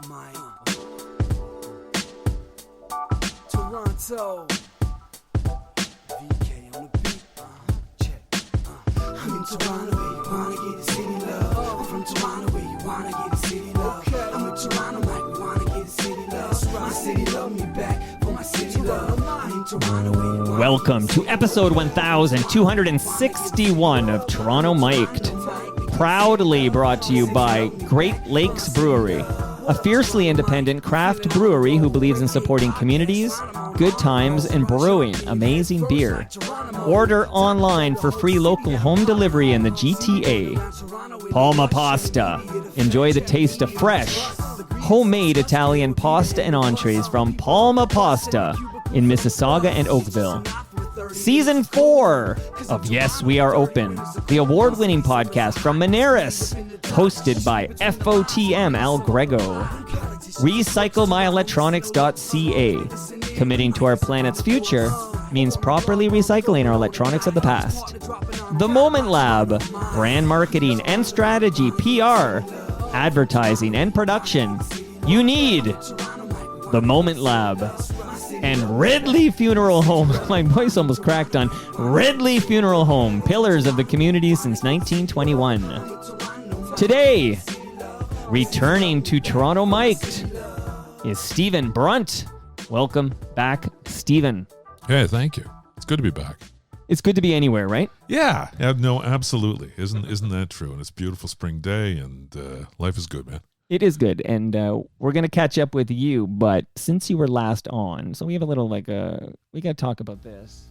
Toronto. VK on the beat. Check. I'm in Toronto where you wanna get the city love. I'm from Toronto where you wanna get the city love. I'm in Toronto like we wanna get the city love. My city love me back for my city love. I'm in Toronto where you wanna. Welcome to episode 1261 of Toronto Mic'd. Proudly brought to you by Great Lakes Brewery, a fiercely independent craft brewery who believes in supporting communities, good times, and brewing amazing beer. Order online for free local home delivery in the GTA. Palma Pasta. Enjoy the taste of fresh, homemade Italian pasta and entrees from Palma Pasta in Mississauga and Oakville. Season 4 of Yes, We Are Open, the award-winning podcast from Moneris, hosted by FOTM Al Grego. RecycleMyElectronics.ca. Committing to our planet's future means properly recycling our electronics of the past. The Moment Lab, brand marketing and strategy, PR, advertising and production. You need The Moment Lab. And Ridley Funeral Home. My voice almost cracked on Ridley Funeral Home, pillars of the community since 1921. Today, returning to Toronto Mic'd is Stephen Brunt. Welcome back, Stephen. Hey, thank you. It's good to be back. It's good to be anywhere, right? Yeah, no, absolutely. Isn't that true? And it's a beautiful spring day, and life is good, man. It is good, and we're going to catch up with you, but since you were last on, so we have a little, we got to talk about this.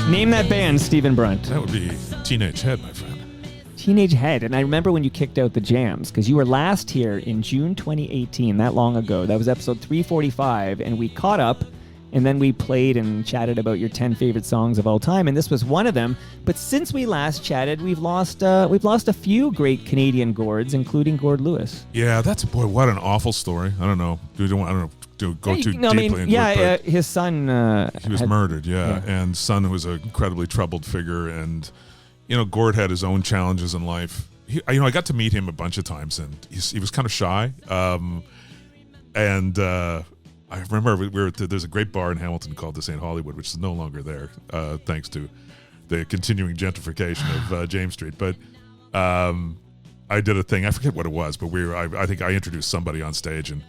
Name that band, Stephen Brunt. That would be Teenage Head, my friend. Teenage Head. And I remember when you kicked out the jams, because you were last here in June 2018, that long ago. That was episode 345, and we caught up, and then we played and chatted about your 10 favorite songs of all time, and this was one of them. But since we last chatted, we've lost a few great Canadian Gords, including Gord Lewis. Yeah, boy, what an awful story. I don't know. I don't know. To go too deeply into it, but his son he was murdered, and son was an incredibly troubled figure, and Gord had his own challenges in life. I got to meet him a bunch of times, and he was kind of shy. And I remember there's a great bar in Hamilton called the St. Hollywood, which is no longer there, thanks to the continuing gentrification of James Street. But I did a thing. I forget what it was, but I think I introduced somebody on stage, and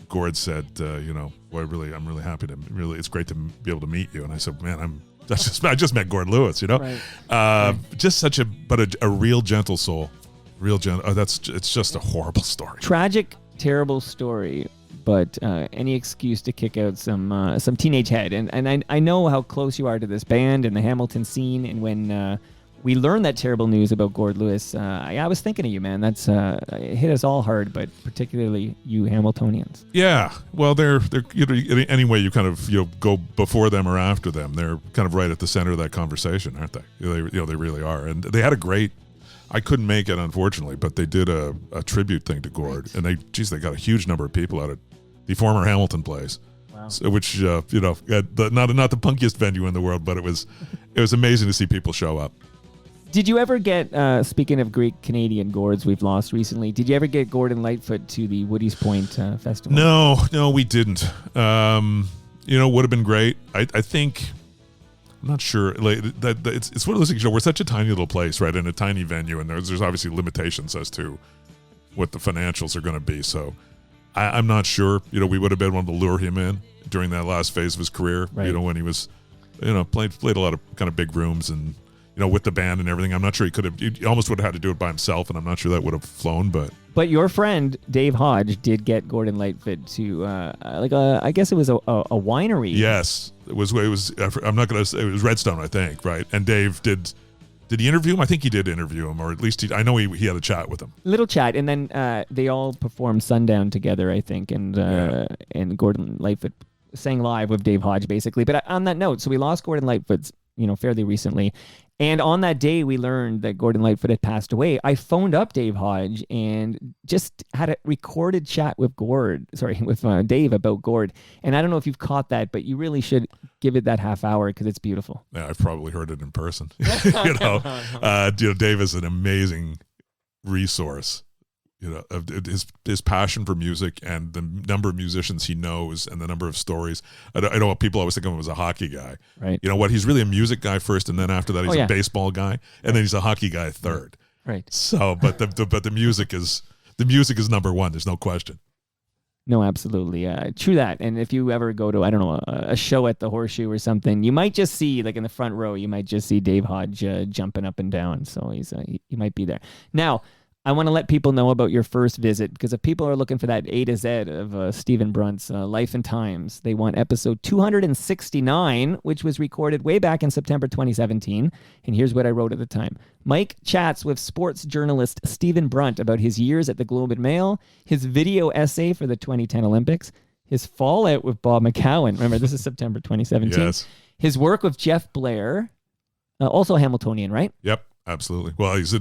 Gord said, boy, I'm really happy it's great to be able to meet you. And I said, man, I just met Gord Lewis, Right. Just such a real gentle soul, real gentle. It's just a horrible story. Tragic, terrible story, but any excuse to kick out some Teenage Head. And I know how close you are to this band and the Hamilton scene. And when we learned that terrible news about Gord Lewis, I was thinking of you, man. That's it hit us all hard, but particularly you Hamiltonians. Yeah, well, they're anyway. You kind of go before them or after them. They're kind of right at the center of that conversation, aren't they? They really are. And they had a great. I couldn't make it, unfortunately, but they did a tribute thing to Gord, and they got a huge number of people out at the former Hamilton place. Wow. So, which not the punkiest venue in the world, but it was amazing to see people show up. Did you ever get, speaking of great Canadian Gords we've lost recently, did you ever get Gordon Lightfoot to the Woody's Point Festival? No, we didn't. Would have been great. I think, I'm not sure. It's one of those things, we're such a tiny little place, right, in a tiny venue, and there's obviously limitations as to what the financials are going to be. So I'm not sure. We would have been able to lure him in during that last phase of his career, right. When he was, played a lot of kind of big rooms and, with the band and everything. I'm not sure he almost would have had to do it by himself, and I'm not sure that would have flown, but your friend Dave Hodge did get Gordon Lightfoot to I guess it was a winery. Yes, it was I'm not going to say, it was Redstone, I think, right? And Dave did he interview him? I think he did interview him, or at least I know he had a chat with him. Little chat, and then they all performed Sundown together, I think, and Gordon Lightfoot sang live with Dave Hodge, basically. But on that note, so we lost Gordon Lightfoot fairly recently. And on that day, we learned that Gordon Lightfoot had passed away. I phoned up Dave Hodge and just had a recorded chat with Dave about Gord. And I don't know if you've caught that, but you really should give it that half hour because it's beautiful. Yeah, I've probably heard it in person. Dave is an amazing resource. Of his passion for music and the number of musicians he knows and the number of stories. I know what people always think of him as a hockey guy. Right. You know what? He's really a music guy first, and then after that, he's a baseball guy, and then he's a hockey guy third. Right. So, but the music is number one. There's no question. No, absolutely. True that. And if you ever go to, I don't know, a show at the Horseshoe or something, you might just see, like in the front row, you might just see Dave Hodge jumping up and down. So he might be there. Now, I want to let people know about your first visit, because if people are looking for that A to Z of Stephen Brunt's Life and Times, they want episode 269, which was recorded way back in September 2017. And here's what I wrote at the time. Mike chats with sports journalist Stephen Brunt about his years at the Globe and Mail, his video essay for the 2010 Olympics, his fallout with Bob McCowan. Remember, this is September 2017. Yes. His work with Jeff Blair, also Hamiltonian, right? Yep. Absolutely. Well, he's a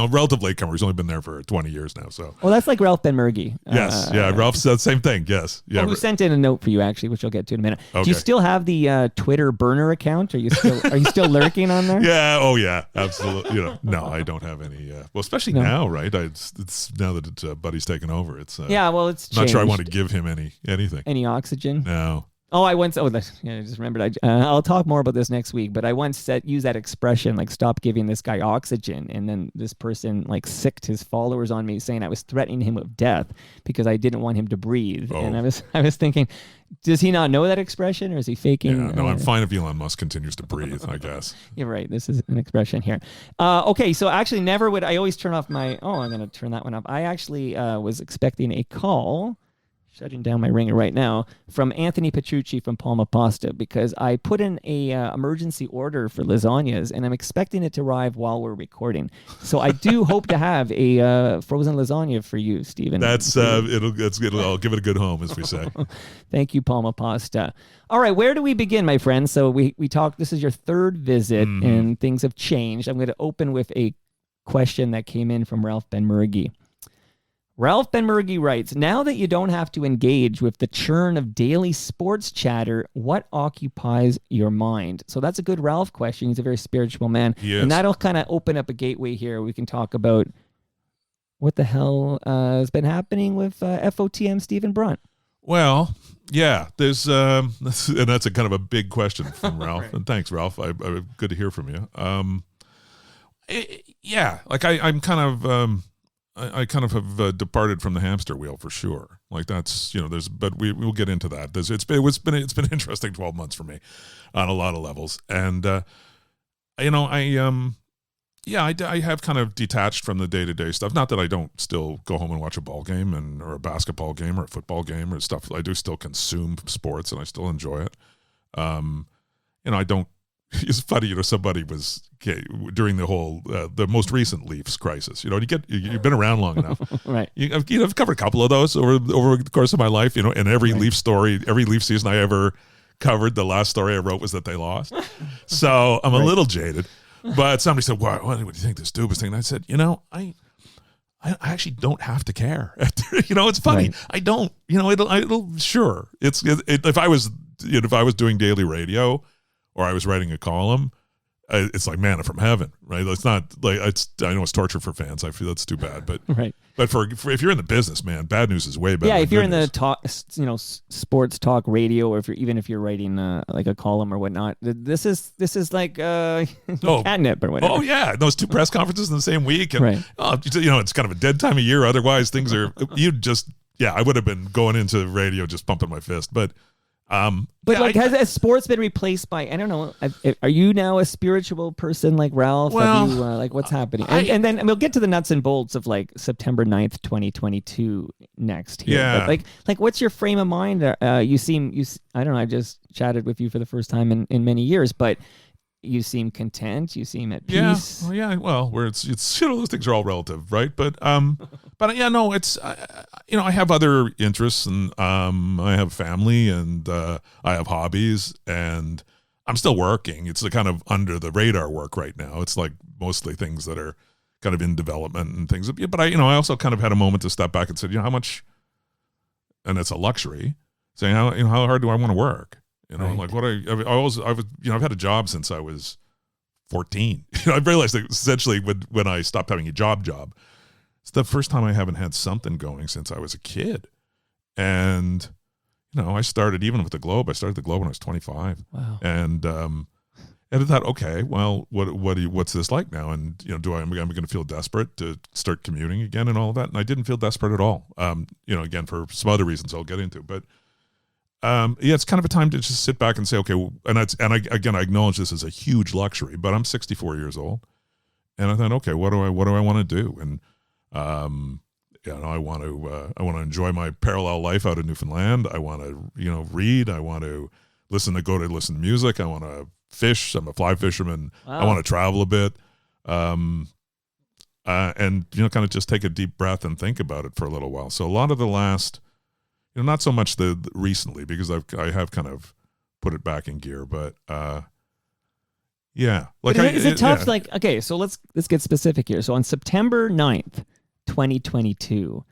relative latecomer. He's only been there for 20 years now. So. Well, that's like Ralph Ben-Murgy. Yes. Ralph said the same thing. Yes. Yeah. Who sent in a note for you, actually, which I'll get to in a minute. Okay. Do you still have the Twitter burner account? Are you still lurking on there? Yeah. Oh, yeah. Absolutely. No, I don't have any. Well, especially now, right? It's now that Buddy's taken over. It's it's not changed. sure I want to give him anything. Any oxygen? No. Oh, I just remembered. I'll talk more about this next week, but I once used that expression, like, stop giving this guy oxygen. And then this person, like, sicked his followers on me, saying I was threatening him with death because I didn't want him to breathe. Oh. And I was thinking, does he not know that expression, or is he faking? Yeah, no, I'm fine if Elon Musk continues to breathe, I guess. You're right. This is an expression here. Okay, so actually I always turn off I'm going to turn that one off. I actually was expecting a call, shutting down my ringer right now, from Anthony Petrucci from Palma Pasta, because I put in a emergency order for lasagnas, and I'm expecting it to arrive while we're recording. So I do hope to have a frozen lasagna for you, Stephen. I'll give it a good home, as we say. Thank you, Palma Pasta. All right, where do we begin, my friends? So we talked. This is your third visit, and things have changed. I'm going to open with a question that came in from Ralph Ben-Murgy. Ralph Ben-Murgy writes, now that you don't have to engage with the churn of daily sports chatter, what occupies your mind? So that's a good Ralph question. He's a very spiritual man. Yes. And that'll kind of open up a gateway here. We can talk about what the hell has been happening with FOTM Stephen Brunt. Well, yeah, there's that's a kind of a big question from Ralph. Right. And thanks, Ralph. Good to hear from you. I'm kind of... I kind of have departed from the hamster wheel for sure. Like that's, but we'll get into that. It's been an interesting 12 months for me on a lot of levels. And, I have kind of detached from the day-to-day stuff. Not that I don't still go home and watch a ball game or a basketball game or a football game or stuff. I do still consume sports and I still enjoy it. I don't, it's funny, somebody was during the whole the most recent Leafs crisis. You've been around long enough, right? I've covered a couple of those over the course of my life. And every Leaf story, every Leaf season I ever covered, the last story I wrote was that they lost. So I'm a little jaded. But somebody said, "What do you think this Dubas thing?" And I said, I actually don't have to care. It's funny. Right. I don't. It'll sure. If I was doing daily radio, or I was writing a column, it's like manna from heaven, right? It's not like I know it's torture for fans. I feel that's too bad, but right. But for if you're in the business, man, bad news is way better. Yeah, if you're in news. the talk, sports talk radio, or if you're writing like a column or whatnot, this is like catnip or whatever. Oh yeah, those two press conferences in the same week, and right. It's kind of a dead time of year. Otherwise, things are I would have been going into radio just pumping my fist, but. Has sports been replaced by, I don't know, are you now a spiritual person like Ralph? Well, have you, what's happening? And then we'll get to the nuts and bolts of like September 9th, 2022 next here. Yeah. But like what's your frame of mind? I don't know, I just chatted with you for the first time in many years, but you seem content. You seem at peace. Well, where it's those things are all relative, right? But it's I have other interests and I have family and I have hobbies and I'm still working. It's the kind of under the radar work right now. It's like mostly things that are kind of in development and things. But I also kind of had a moment to step back and said, how much, and it's a luxury, saying how hard do I want to work? Right. Like I've had a job since I was 14. I realized that essentially when I stopped having a job, it's the first time I haven't had something going since I was a kid. And I started even with the Globe. I started the Globe when I was 25. Wow. And I thought, okay, well, what's this like now? And am I going to feel desperate to start commuting again and all of that? And I didn't feel desperate at all. Again, for some other reasons I'll get into, but it's kind of a time to just sit back and say, okay, I acknowledge this is a huge luxury, but I'm 64 years old, and I thought, okay, what do I want to do? And I want to enjoy my parallel life out in Newfoundland. I want to read. I want to listen to music. I want to fish. I'm a fly fisherman. Wow. I want to travel a bit, and kind of just take a deep breath and think about it for a little while. So a lot of the last. Not so much the recently, because I have kind of put it back in gear, but yeah. Like, is it tough? Yeah. Like, okay, so let's get specific here. So on September 9th, 2022,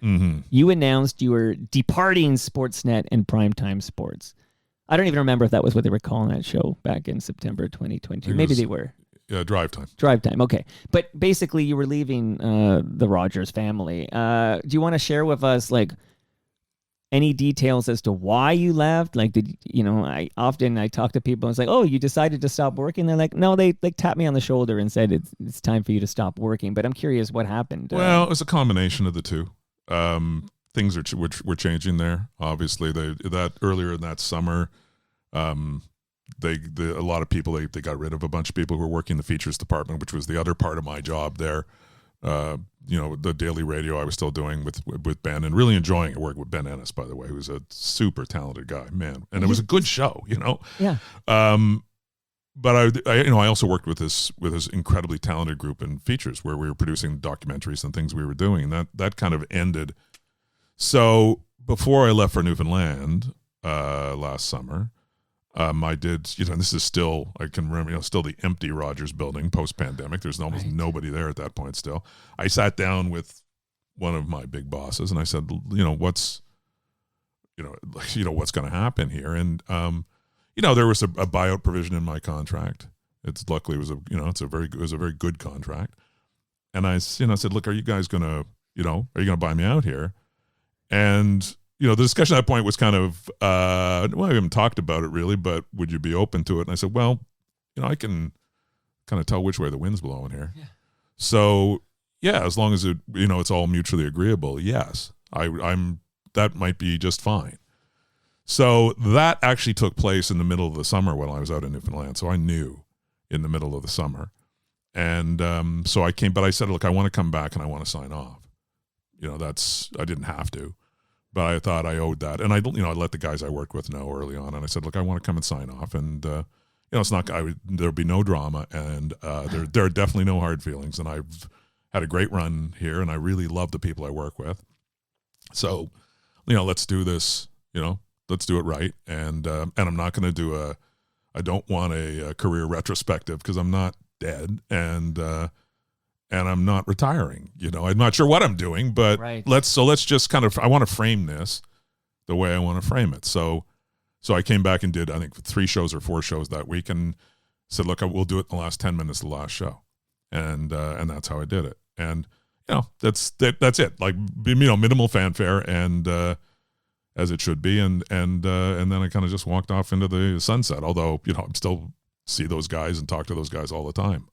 you announced you were departing Sportsnet and Primetime Sports. I don't even remember if that was what they were calling that show back in September 2022. Maybe they were. Yeah, Drive Time. Drive Time, okay. But basically, you were leaving the Rogers family. Do you want to share with us, like, any details as to why you left? Like, I talk to people and it's like, oh, you decided to stop working? They're like, no, they like tapped me on the shoulder and said it's time for you to stop working. But I'm curious what happened. Well, it was a combination of the two. Things were changing there. Obviously, that earlier in that summer, a lot of people they got rid of a bunch of people who were working in the features department, which was the other part of my job there. The daily radio I was still doing with Ben, and really enjoying it. Work with Ben Ennis, by the way, who's a super talented guy, man, and it was a good show, Yeah. But I also worked with this incredibly talented group in features where we were producing documentaries and things we were doing. That kind of ended. So before I left for Newfoundland last summer, I did, and this is still, I can remember, still the empty Rogers building post-pandemic. There's almost nobody there at that point still. I sat down with one of my big bosses and I said, what's going to happen here? And, there was a buyout provision in my contract. Luckily it was a very good contract. And I said, look, are you guys going to, are you going to buy me out here? And, the discussion at that point was kind of, we haven't talked about it really, but would you be open to it? And I said, well, I can kind of tell which way the wind's blowing here. Yeah. So, yeah, as long as it's all mutually agreeable, yes, that might be just fine. So that actually took place in the middle of the summer when I was out in Newfoundland. So I knew in the middle of the summer. And so I came, but I said, look, I want to come back and I want to sign off. I didn't have to. But I thought I owed that, and I let the guys I worked with know early on, and I said, "Look, I want to come and sign off, and it's not. There'll be no drama, and there are definitely no hard feelings, and I've had a great run here, and I really love the people I work with. So, let's do this. Let's do it right, and I'm not going to do I don't want a career retrospective because I'm not dead, and I'm not retiring. I'm not sure what I'm doing, but right. let's just kind of, I want to frame this the way I want to frame it. So I came back and did, I think, 3 shows or 4 shows that week and said, look, we'll do it in the last 10 minutes of the last show. And that's how I did it. And, that's it. Like, minimal fanfare and, as it should be. And then I kind of just walked off into the sunset. Although, I'm still see those guys and talk to those guys all the time.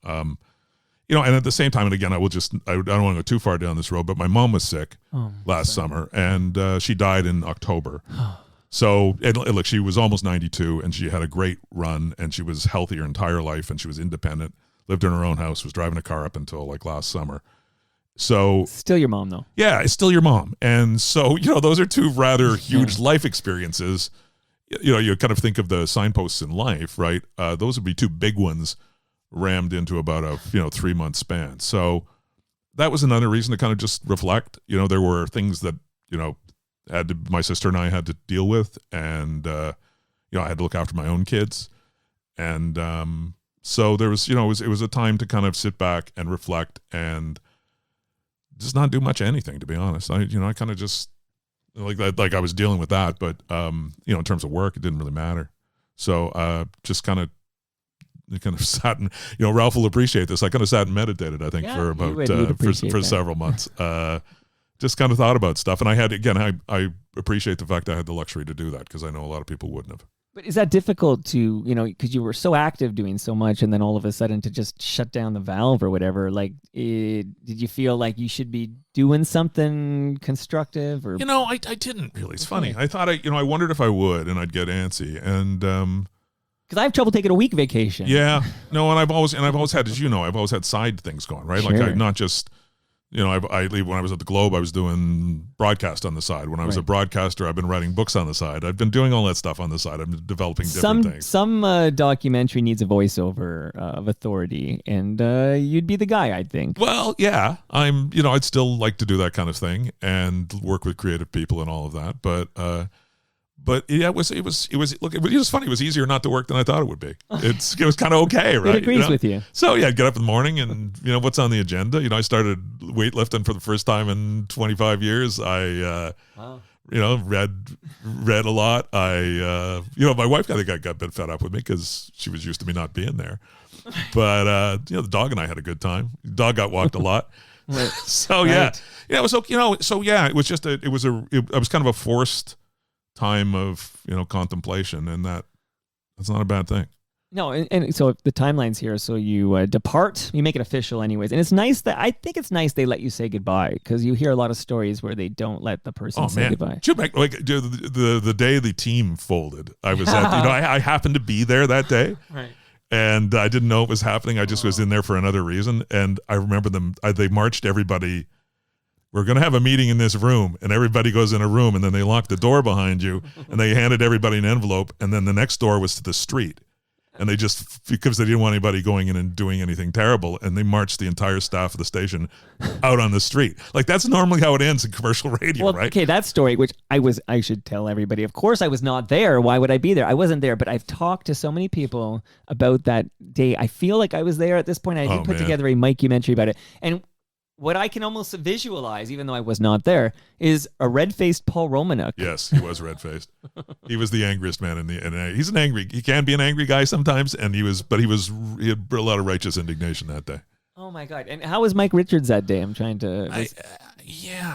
And at the same time, and again, I don't want to go too far down this road, but my mom was sick last summer, and she died in October. So, look, she was almost 92, and she had a great run, and she was healthy her entire life, and she was independent, lived in her own house, was driving a car up until like last summer. So still your mom, though. Yeah, it's still your mom. And so, those are 2 rather huge life experiences. You kind of think of the signposts in life, right? Those would be 2 big ones rammed into about a 3-month span. So that was another reason to kind of just reflect. There were things that my sister and I had to deal with, and I had to look after my own kids, And so there was, it was a time to kind of sit back and reflect and just not do much anything, to be honest. I kind of just like I was dealing with that, but in terms of work, it didn't really matter. So just kind of sat and, Ralph will appreciate this. I kind of sat and meditated, I think, for about for several months. Just kind of thought about stuff. And I appreciate the fact I had the luxury to do that, because I know a lot of people wouldn't have. But is that difficult to, because you were so active doing so much, and then all of a sudden to just shut down the valve or whatever? Like, did you feel like you should be doing something constructive? Or I didn't really. It's funny. I thought I wondered if I would, and I'd get antsy, and because I have trouble taking a week vacation. Yeah, no, and I've always had, as I've always had side things going, right? Sure. Like not just. When I was at the Globe, I was doing broadcast on the side. When I was a broadcaster, I've been writing books on the side. I've been doing all that stuff on the side. I'm developing different things. Some documentary needs a voiceover of authority, and you'd be the guy, I think. Well, yeah, I'd still like to do that kind of thing and work with creative people and all of that. But yeah, it was funny. It was easier not to work than I thought it would be. It was kind of okay, right? It agrees with you. So yeah, I'd get up in the morning and what's on the agenda. I started weightlifting for the first time in 25 years. I read a lot. I my wife, I think, got a bit fed up with me because she was used to me not being there. But the dog and I had a good time. The dog got walked a lot. Right. So yeah, it was okay. So yeah, it was just I was kind of a forced time of contemplation, and that's not a bad thing. No, and so the timeline's here. So you depart, you make it official anyways, and I think it's nice they let you say goodbye, because you hear a lot of stories where they don't let the person say goodbye. The day the team folded, I was at I happened to be there that day, right? And I didn't know it was happening. I just was in there for another reason, and I remember they marched everybody. We're going to have a meeting in this room, and everybody goes in a room, and then they lock the door behind you, and they handed everybody an envelope, and then the next door was to the street. And they just, because they didn't want anybody going in and doing anything terrible, and they marched the entire staff of the station out on the street. Like, that's normally how it ends in commercial radio, right? Okay, that story, which I should tell everybody. Of course, I was not there. Why would I be there? I wasn't there, but I've talked to so many people about that day. I feel like I was there at this point. I did put together a mockumentary about it. And what I can almost visualize, even though I was not there, is a red-faced Paul Romanuk. Yes, he was red-faced. He was the angriest man he's he can be an angry guy sometimes, and he had a lot of righteous indignation that day. Oh my God. And how was Mike Richards that day? I'm trying to...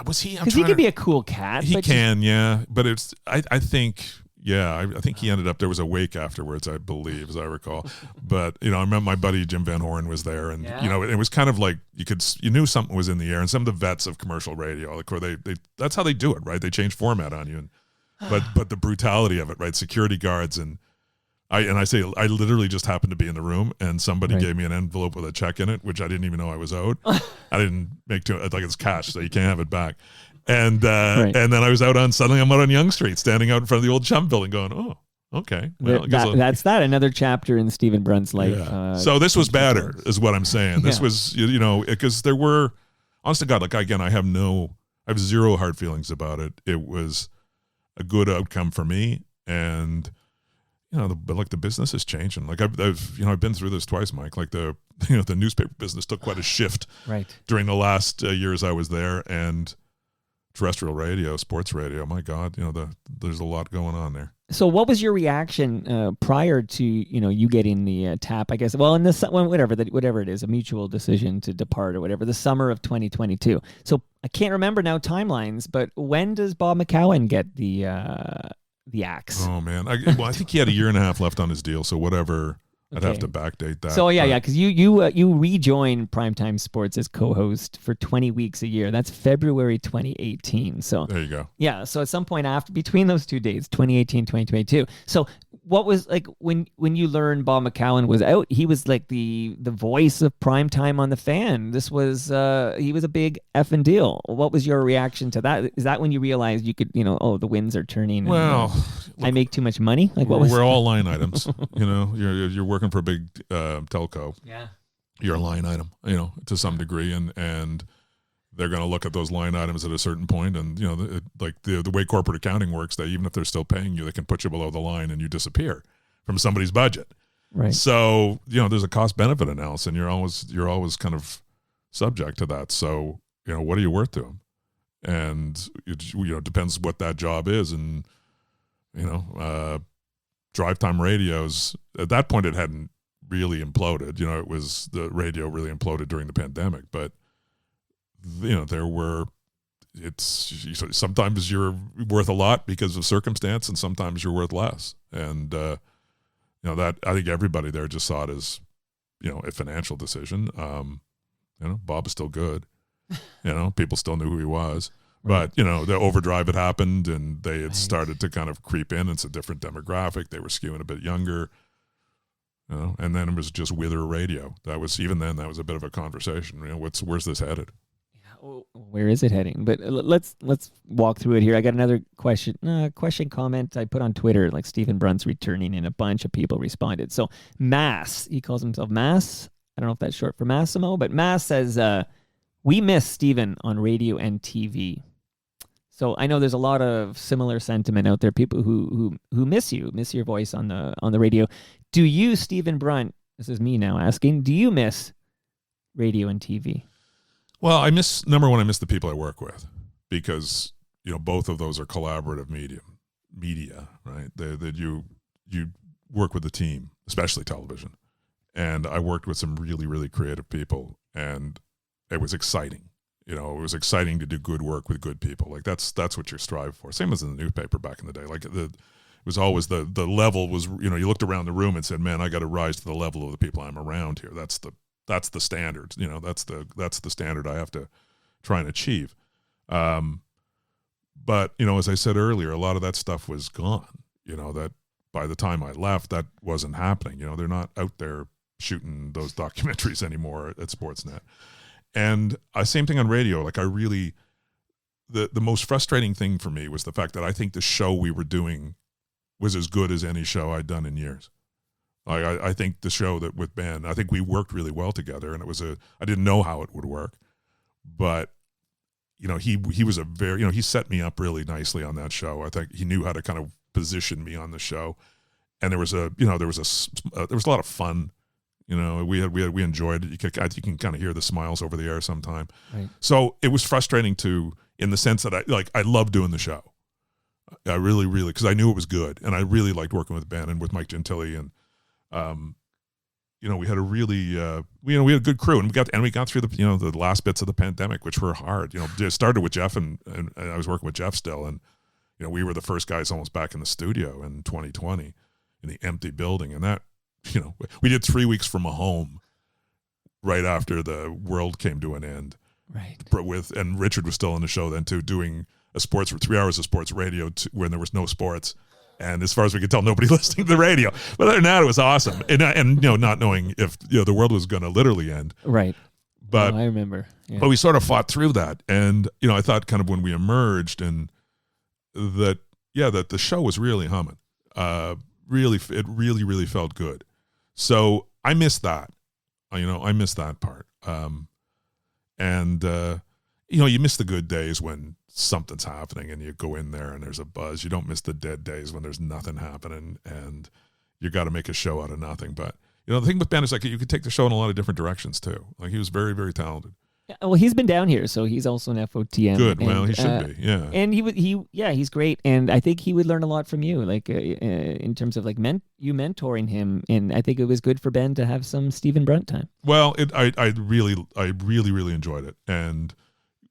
was he? Because he could be a cool cat. He can, yeah. But I think... Yeah, I think he ended up, there was a wake afterwards, I believe, as I recall. But, I remember my buddy Jim Van Horn was there, and, it was kind of like you knew something was in the air. And some of the vets of commercial radio, like, they that's how they do it, right? They change format on you. But the brutality of it, right? Security guards, and I literally just happened to be in the room, and somebody gave me an envelope with a check in it, which I didn't even know I was owed. I didn't make it's cash, so you can't have it back. And then I was suddenly I'm out on Yonge Street, standing out in front of the old Chum building going, oh, okay. Well, that's another chapter in Stephen Brunt's life. Yeah. So this was better, is what I'm saying. This was, because there were, honest to God, like, again, I have zero hard feelings about it. It was a good outcome for me. And, the business is changing. Like I've been through this twice, Mike. Like the newspaper business took quite a shift during the last years I was there, and terrestrial radio, sports radio, my God, there's a lot going on there. So what was your reaction prior to, you getting the tap, I guess, well, in this, whatever it is, a mutual decision to depart or whatever, the summer of 2022. So I can't remember now timelines, but when does Bob McCowan get the axe? Oh man. I think he had a year and a half left on his deal. So whatever, I'd have to backdate that. So because you rejoin Primetime Sports as co-host for 20 weeks a year. That's February 2018. So there you go. Yeah. So at some point between those two dates, 2018, 2022. So what was like when you learned Bob McCowan was out? He was like the voice of primetime on the Fan. This was he was a big effing deal. What was your reaction to that? Is that when you realized you could the winds are turning? Well, I make too much money. Like we're all line items. You're working for a big telco. Yeah, you're a line item. To some degree, and they're going to look at those line items at a certain point, and the way corporate accounting works, that even if they're still paying you, they can put you below the line and you disappear from somebody's budget. Right. So, there's a cost benefit analysis, and you're always kind of subject to that. So, what are you worth to him? And it depends what that job is. And, drive time radios, at that point it hadn't really imploded. It was, the radio really imploded during the pandemic, but sometimes you're worth a lot because of circumstance, and sometimes you're worth less. And, that, I think everybody there just saw it as, a financial decision. Bob is still good. People still knew who he was. Right. But, the overdrive had happened, and they had started to kind of creep in. It's a different demographic. They were skewing a bit younger. And then it was just Wither Radio. That was a bit of a conversation. Where's this headed? Where is it heading? But let's walk through it here. I got another question comment I put on Twitter, like Stephen Brunt's returning, and a bunch of people responded. So Mass, he calls himself Mass. I don't know if that's short for Massimo, but Mass says, we miss Stephen on radio and TV. So I know there's a lot of similar sentiment out there. People who miss your voice on the radio. Do you, Stephen Brunt? This is me now asking. Do you miss radio and TV? Well, I miss the people I work with, because both of those are collaborative media, right? That you work with the team, especially television, and I worked with some really, really creative people, and it was exciting. It was exciting to do good work with good people. Like that's what you strive for. Same as in the newspaper back in the day. Like it was always the level was, you looked around the room and said, man, I got to rise to the level of the people I'm around here. That's the standard. That's the standard I have to try and achieve. But as I said earlier, a lot of that stuff was gone. That by the time I left, that wasn't happening. They're not out there shooting those documentaries anymore at Sportsnet. And same thing on radio. Like the most frustrating thing for me was the fact that I think the show we were doing was as good as any show I'd done in years. I think the show that with Ben, I think we worked really well together, and I didn't know how it would work, but he was a very, he set me up really nicely on that show. I think he knew how to kind of position me on the show, and there was a lot of fun. We enjoyed it. You can kind of hear the smiles over the air sometime. Right. So it was frustrating in the sense that I loved doing the show. I really, really, because I knew it was good, and I really liked working with Ben and with Mike Gentili, and we had a really, we had a good crew, and we got through the last bits of the pandemic, which were hard. It started with Jeff, and I was working with Jeff still, and we were the first guys almost back in the studio in 2020 in the empty building, and that. We did 3 weeks from a home right after the world came to an end. Right. And Richard was still on the show then too, doing 3 hours of sports radio when there was no sports. And as far as we could tell, nobody listening to the radio. But other than that, it was awesome. And not knowing if the world was going to literally end. Right. But I remember. Yeah. But we sort of fought through that. And I thought kind of when we emerged, and that the show was really humming. It really, really felt good. So I miss that. I miss that part. You miss the good days when something's happening and you go in there and there's a buzz. You don't miss the dead days when there's nothing happening and you got to make a show out of nothing. But, the thing with Ben is like you could take the show in a lot of different directions too. Like he was very, very talented. Yeah, well, he's been down here, so he's also an FOTM. Good. Well, he should be. Yeah. And he's great. And I think he would learn a lot from you, like in terms of like you mentoring him. And I think it was good for Ben to have some Stephen Brunt time. Well, I really, really enjoyed it. And,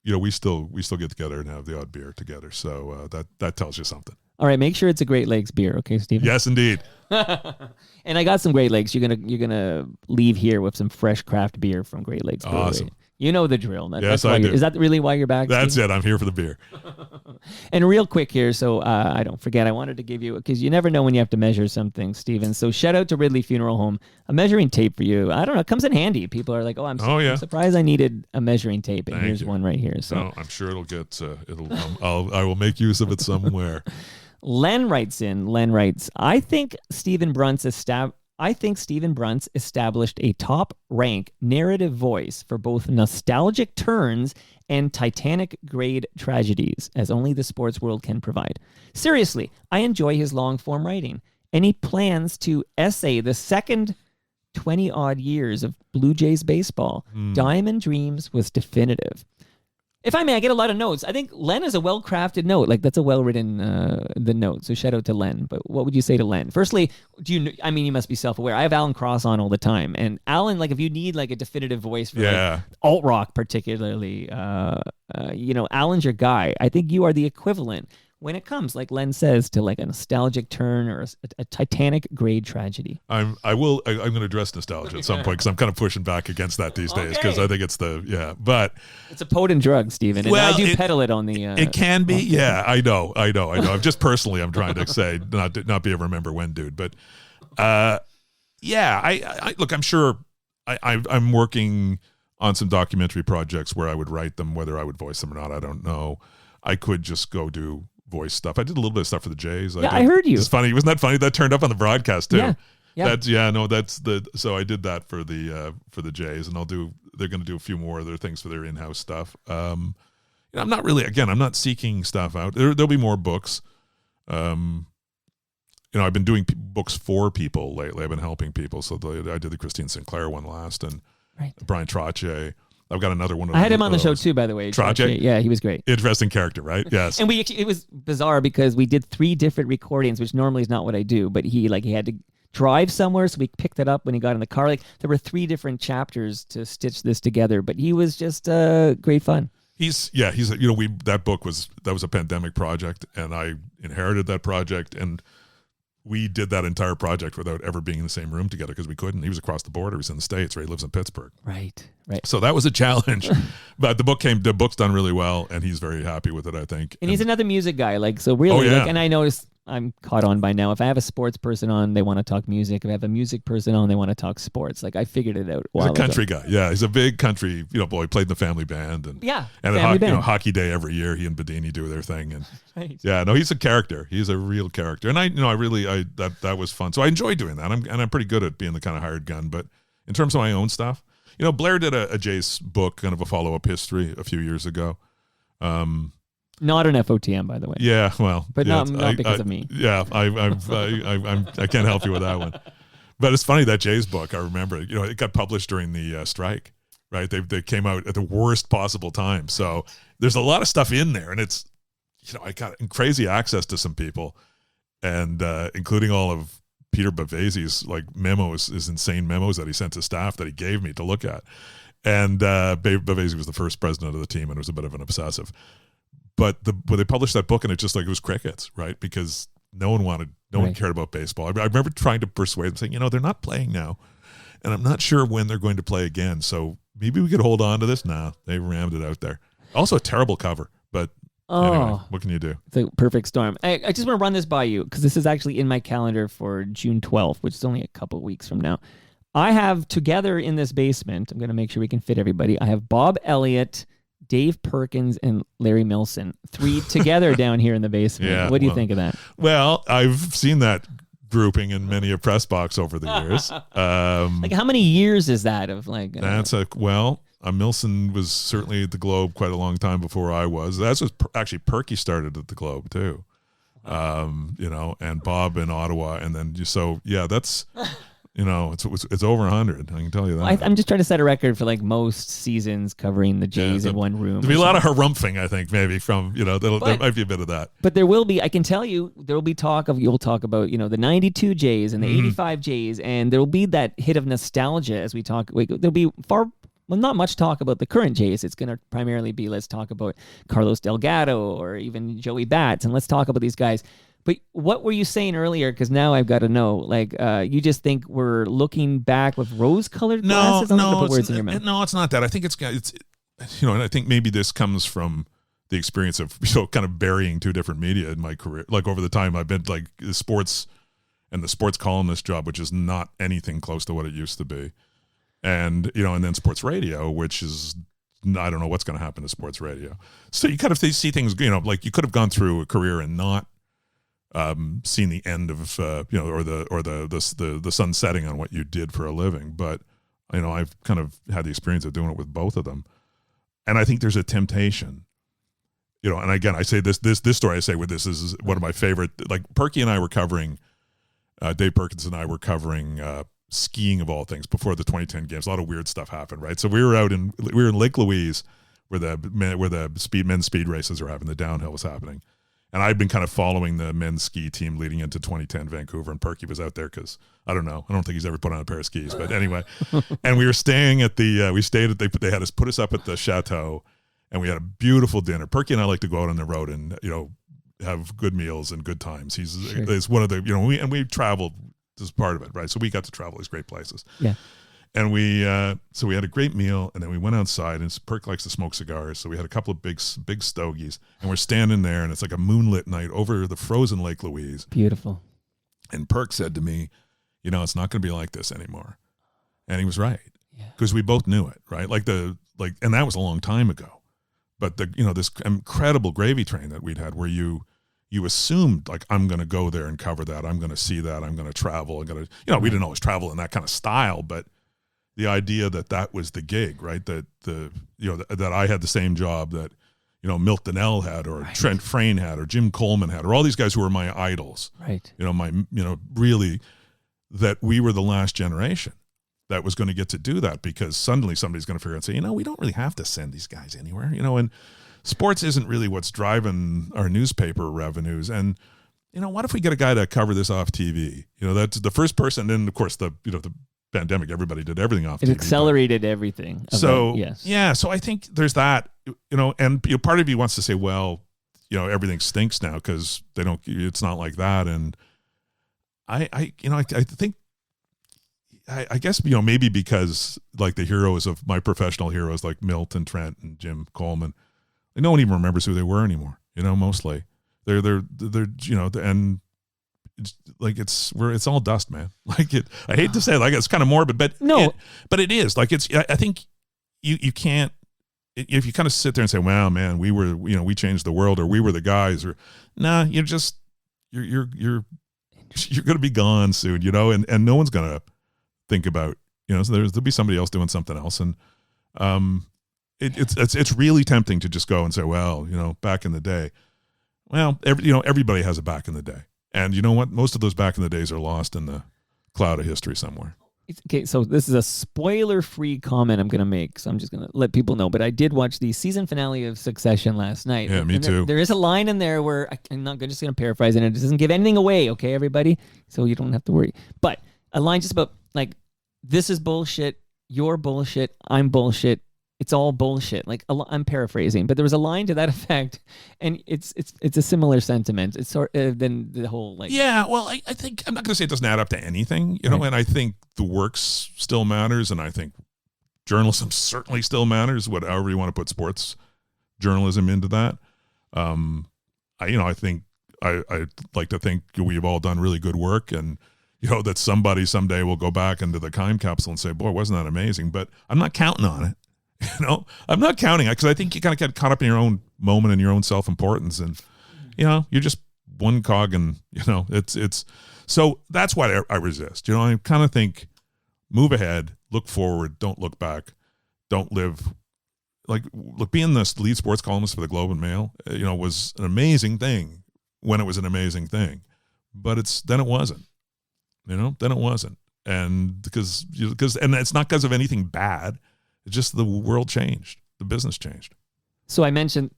we still get together and have the odd beer together. So that tells you something. All right, make sure it's a Great Lakes beer, okay, Stephen? Yes, indeed. And I got some Great Lakes. You're gonna leave here with some fresh craft beer from Great Lakes Brewery. Awesome. You know the drill. Yes, I do. Is that really why you're back? That's Steve? it. I'm here for the beer. And real quick here, so I don't forget, I wanted to give you, because you never know when you have to measure something, Stephen. So shout out to Ridley Funeral Home. A measuring tape for you. I don't know. It comes in handy. People are like, I'm surprised I needed a measuring tape. And here's one right here. So no, I'm sure it'll get, I will make use of it somewhere. Len writes, I think Stephen Brunt's established a top-rank narrative voice for both nostalgic turns and Titanic-grade tragedies, as only the sports world can provide. Seriously, I enjoy his long-form writing. any plans to essay the second 20-odd years of Blue Jays baseball. Diamond Dreams was definitive. If I may, I get a lot of notes. I think Len is a well-crafted note. Like, that's a well-written the note. So shout out to Len. But what would you say to Len? Firstly, you must be self-aware. I have Alan Cross on all the time. And Alan, like, if you need, like, a definitive voice for like, alt-rock particularly, Alan's your guy. I think you are the equivalent when it comes, like Len says, to like a nostalgic turn or a Titanic grade tragedy. I'm going to address nostalgia at some point because I'm kind of pushing back against that these days because I think it's but it's a potent drug, Stephen. And I do peddle it on the. It can be, yeah. I know. I'm just personally, I'm trying to say not be a remember when dude, but I look. I'm sure I'm working on some documentary projects where I would write them, whether I would voice them or not, I don't know. I could just go do voice stuff. I did a little bit of stuff for the Jays. I heard you. It's funny. Wasn't that funny? That turned up on the broadcast too. Yeah. So I did that for the Jays, and they're going to do a few more other things for their in-house stuff. I'm not seeking stuff out. There'll be more books. I've been doing books for people lately. I've been helping people. So I did the Christine Sinclair one last, and Brian Trottier. I've got another one. I had him on the show too, by the way. Trottier? Yeah, he was great. Interesting character, right? Yes. And it was bizarre because we did 3 different recordings, which normally is not what I do. But he had to drive somewhere, so we picked it up when he got in the car. Like, there were 3 different chapters to stitch this together, but he was just great fun. That book was a pandemic project, and I inherited that project, and we did that entire project without ever being in the same room together because we couldn't. He was across the border. He was in the States, right? He lives in Pittsburgh. Right. So that was a challenge. But the book's done really well, and he's very happy with it, I think. And he's another music guy. Like, so really, and I noticed I'm caught on by now. If I have a sports person on, they want to talk music. If I have a music person on, they want to talk sports. Like, I figured it out. He's a country guy. Yeah, he's a big country, boy. He played in the family band. And hockey day every year, he and Bedini do their thing. And he's a character. He's a real character. And that was fun. So I enjoy doing that. I'm pretty good at being the kind of hired gun. But in terms of my own stuff, Blair did a Jays book, kind of a follow-up history a few years ago. Not an FOTM, by the way. Yeah, well, but not because of me. Yeah, I can't help you with that one. But it's funny, that Jays book. I remember, it got published during the strike, right? They came out at the worst possible time, so there's a lot of stuff in there, and it's, I got crazy access to some people, and including all of Peter Bavese's like memos, his insane memos that he sent to staff that he gave me to look at, and Bavese was the first president of the team and was a bit of an obsessive. But when they published that book, and it was crickets, right? Because no one cared about baseball. I remember trying to persuade them, saying, they're not playing now, and I'm not sure when they're going to play again. So maybe we could hold on to this. Nah, they rammed it out there. Also a terrible cover, but anyway, what can you do? It's a perfect storm. I just want to run this by you because this is actually in my calendar for June 12th, which is only a couple of weeks from now. I have together in this basement, I'm going to make sure we can fit everybody. I have Bob Elliott, Dave Perkins, and Larry Milson, 3 together down here in the basement. Yeah, what do you think of that? Well, I've seen that grouping in many a press box over the years. Like, how many years is that of like? Milson was certainly at the Globe quite a long time before I was. That's was actually Perky started at the Globe too, and Bob in Ottawa, and then that's. It's over 100. I can tell you that. I'm just trying to set a record for like most seasons covering the Jays in one room. There'll be a lot of harumphing, I think, maybe from there might be a bit of that. But there will be. I can tell you, there will be you'll talk about the 92 Jays and the 85 Jays, and there will be that hit of nostalgia as we talk. There'll be not much talk about the current Jays. It's going to primarily be, let's talk about Carlos Delgado or even Joey Bats, and let's talk about these guys. But what were you saying earlier? Because now I've got to know. Like, you just think we're looking back with rose-colored glasses? No, it's not that. I think it's and I think maybe this comes from the experience of kind of burying 2 different media in my career. Like, over the time I've been like the sports and the sports columnist job, which is not anything close to what it used to be, and and then sports radio, which is. I don't know what's going to happen to sports radio. So you kind of see things. Like, you could have gone through a career and not. Seen the end of or the sun setting on what you did for a living, but I've kind of had the experience of doing it with both of them, and I think there's a temptation, and again I say this story I say with this is one of my favorite. Like, Perky and I were covering Dave Perkins and I were covering skiing of all things before the 2010 games. A lot of weird stuff happened, right? So we were in Lake Louise where the men's speed races are happening, the downhill was happening. And I'd been kind of following the men's ski team leading into 2010 Vancouver, and Perky was out there because, I don't think he's ever put on a pair of skis. But anyway, and we were staying at they had us put us up at the chateau, and we had a beautiful dinner. Perky and I like to go out on the road and, have good meals and good times. He's one of the, we traveled as part of it, right? So we got to travel these great places. Yeah. And we had a great meal, and then we went outside, and Perk likes to smoke cigars, so we had a couple of big stogies, and we're standing there, and it's like a moonlit night over the frozen Lake Louise. Beautiful. And Perk said to me, it's not going to be like this anymore. And he was right, because we both knew it, right? And that was a long time ago. But this incredible gravy train that we'd had, where you assumed, like, I'm going to go there and cover that, I'm going to see that, I'm going to travel, we didn't always travel in that kind of style, but the idea that was the gig, right? That that I had the same job that, Milt Donnell had, or right. Trent Frayne had, or Jim Coleman had, or all these guys who were my idols. Right. Really, that we were the last generation that was going to get to do that, because suddenly somebody's going to figure out and say, we don't really have to send these guys anywhere, and sports isn't really what's driving our newspaper revenues. And, what if we get a guy to cover this off TV? That's the first person. And of course, the pandemic, everybody did everything off TV. It accelerated everything. So, yes. Yeah. So I think there's that, and part of you wants to say, well, everything stinks now because it's not like that. And I think, I guess, maybe because, like, the heroes of my professional heroes, like Milt and Trent and Jim Coleman, no one even remembers who they were anymore, mostly they're and it's like, it's all dust, man. Like, I hate to say it, like, it's kind of morbid, but no, but it is, like, I think you can't, if you kind of sit there and say, wow, man, we were, we changed the world, or we were the guys, or nah, you're going to be gone soon, and no one's going to think about, so there'll be somebody else doing something else. And, it's really tempting to just go and say, well, back in the day, well, everybody has a back in the day. And you know what? Most of those back in the days are lost in the cloud of history somewhere. Okay, so this is a spoiler-free comment I'm going to make, so I'm just going to let people know. But I did watch the season finale of Succession last night. Yeah, me too. There is a line in there where I'm not just going to paraphrase it. It doesn't give anything away, okay, everybody? So you don't have to worry. But a line just about, like, this is bullshit, you're bullshit, I'm bullshit. It's all bullshit. Like, I'm paraphrasing, but there was a line to that effect, and it's a similar sentiment. It's sort of then the whole, like, yeah. Well, I think I'm not going to say it doesn't add up to anything, right. And I think the works still matters, and I think journalism certainly still matters. However you want to put sports journalism into that. I think I like to think we've all done really good work, and that somebody someday will go back into the time capsule and say, boy, wasn't that amazing? But I'm not counting on it. I'm not counting it, because I think you kind of get caught up in your own moment and your own self-importance, and you're just one cog, and it's so that's why I resist. I kind of think, move ahead, look forward, don't look back, don't live like, look, being the lead sports columnist for the Globe and Mail, was an amazing thing when it was an amazing thing, but then it wasn't, then it wasn't, and because and it's not because of anything bad. It's just the world changed. The business changed. So I mentioned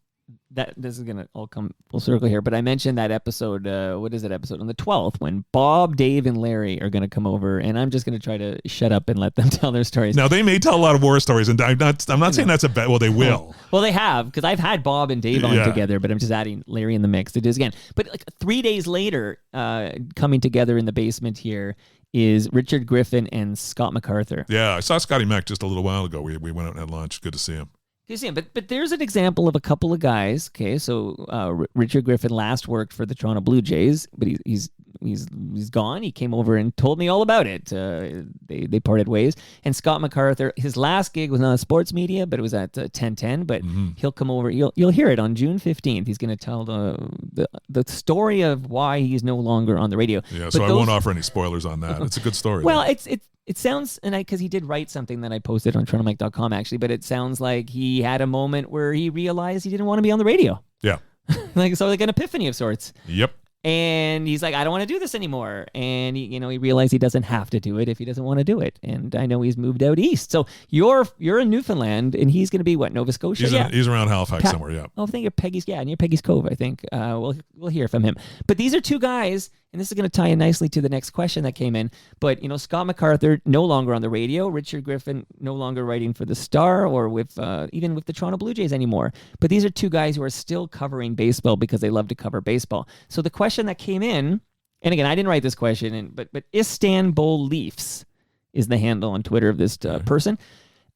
that this is going to all come full circle here, but I mentioned that episode, what is that episode? On the 12th, when Bob, Dave, and Larry are going to come over, and I'm just going to try to shut up and let them tell their stories. Now, they may tell a lot of war stories, and I'm not saying that's a bad, well, they will. Well, they have, because I've had Bob and Dave on together, but I'm just adding Larry in the mix to do this again. But like 3 days later, coming together in the basement here, is Richard Griffin and Scott MacArthur. Yeah, I saw Scotty Mac just a little while ago. We went out and had lunch. Good to see him. Good to see him. But there's an example of a couple of guys. Okay, so Richard Griffin last worked for the Toronto Blue Jays, but he's gone. He came over and told me all about it. They parted ways. And Scott MacArthur, his last gig was not sports media, but it was at 1010. But he'll come over. You'll hear it on June 15th. He's going to tell the story of why he's no longer on the radio. Yeah, so I won't offer any spoilers on that. It's a good story. Well, it sounds, and because he did write something that I posted on TorontoMike.com actually, but it sounds like he had a moment where he realized he didn't want to be on the radio. Yeah. Like an epiphany of sorts. Yep. And he's like, I don't want to do this anymore. And he realized he doesn't have to do it if he doesn't want to do it. And I know he's moved out east. So you're in Newfoundland, and he's going to be what, Nova Scotia? He's around Halifax somewhere. Yeah. Oh, I think you're Peggy's. Yeah, near Peggy's Cove. I think we'll hear from him. But these are two guys, and this is going to tie in nicely to the next question that came in. But Scott MacArthur no longer on the radio. Richard Griffin no longer writing for the Star or with even with the Toronto Blue Jays anymore. But these are two guys who are still covering baseball because they love to cover baseball. So the question that came in, and again, I didn't write this question, but Istanbul Leafs is the handle on Twitter of this person.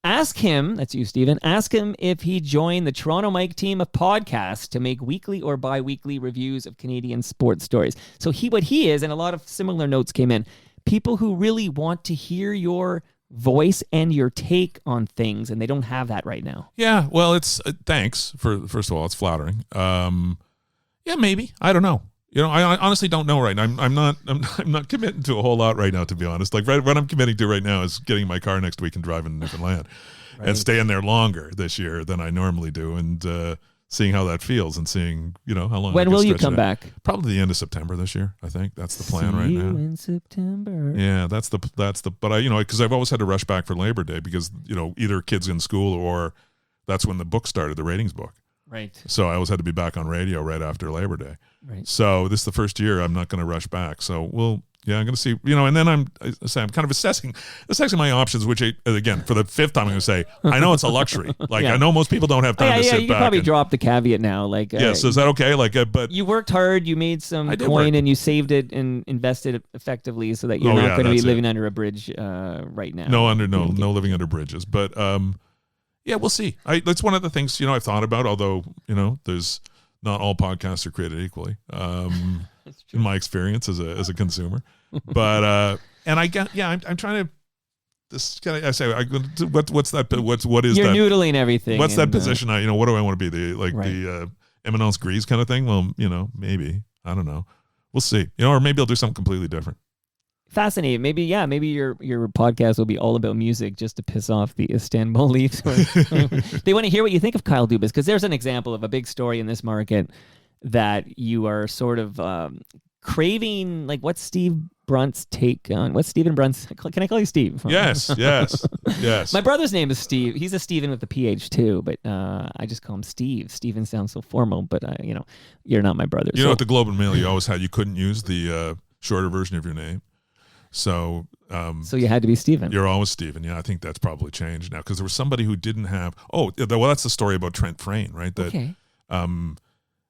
Ask him, that's you, Stephen, ask him if he joined the Toronto Mike team of podcasts to make weekly or bi-weekly reviews of Canadian sports stories. So what he is, and a lot of similar notes came in, people who really want to hear your voice and your take on things, and they don't have that right now. Yeah, well, it's thanks first of all, it's flattering. Yeah, maybe, I don't know. I honestly don't know right now. I'm not committing to a whole lot right now, to be honest. Like what I'm committing to right now is getting my car next week and driving to Newfoundland and staying there longer this year than I normally do, and seeing how that feels, and seeing how long. When will you come back? Probably the end of September this year. I think that's the plan right now. In September. Yeah, that's the. But I because I've always had to rush back for Labor Day because either kids in school or that's when the book started, the ratings book. Right. So I always had to be back on radio right after Labor Day. Right. So this is the first year I'm not going to rush back. So I'm going to see, and then I'm kind of assessing my options, which again, for the fifth time, I'm going to say, I know it's a luxury. Like I know most people don't have time to sit back. You probably drop the caveat now. Like, so is that okay? But you worked hard, you made some coin, and you saved it and invested it effectively so that you're not going to be living under a bridge right now. No living under bridges. But yeah, we'll see. That's one of the things I've thought about. Although there's not all podcasts are created equally. In my experience as a consumer, but and I'm trying to. This kind of I say what's that? What is You're that? Noodling everything. What's that position? What do I want to be? The eminence grise kind of thing. Well, maybe I don't know. We'll see. Or maybe I'll do something completely different. Fascinating. Maybe your podcast will be all about music just to piss off the Istanbul Leafs. They want to hear what you think of Kyle Dubas, because there's an example of a big story in this market that you are sort of craving. Like, what's Stephen Brunt's take on? What's Stephen Brunt's? Can I call you Steve? Yes. My brother's name is Steve. He's a Stephen with the PH too, but I just call him Steve. Stephen sounds so formal, but you're not my brother. At the Globe and Mail, you always had, you couldn't use the shorter version of your name. So you had to be Stephen. You're always Stephen. Yeah, I think that's probably changed now, because there was somebody who didn't have. Oh, well, that's the story about Trent Frayne, right? That, okay.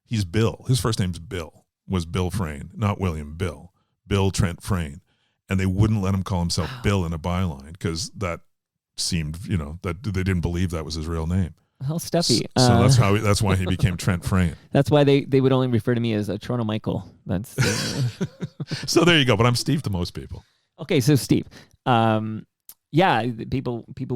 He's Bill. His first name's Bill. Was Bill Frayne, not William. Bill Trent Frayne, and they wouldn't let him call himself Bill in a byline because that seemed, that they didn't believe that was his real name. How stuffy. So that's why he became Trent Frayne. That's why they would only refer to me as a Toronto Michael. That's so there you go. But I'm Steve to most people. Okay, so Steve, people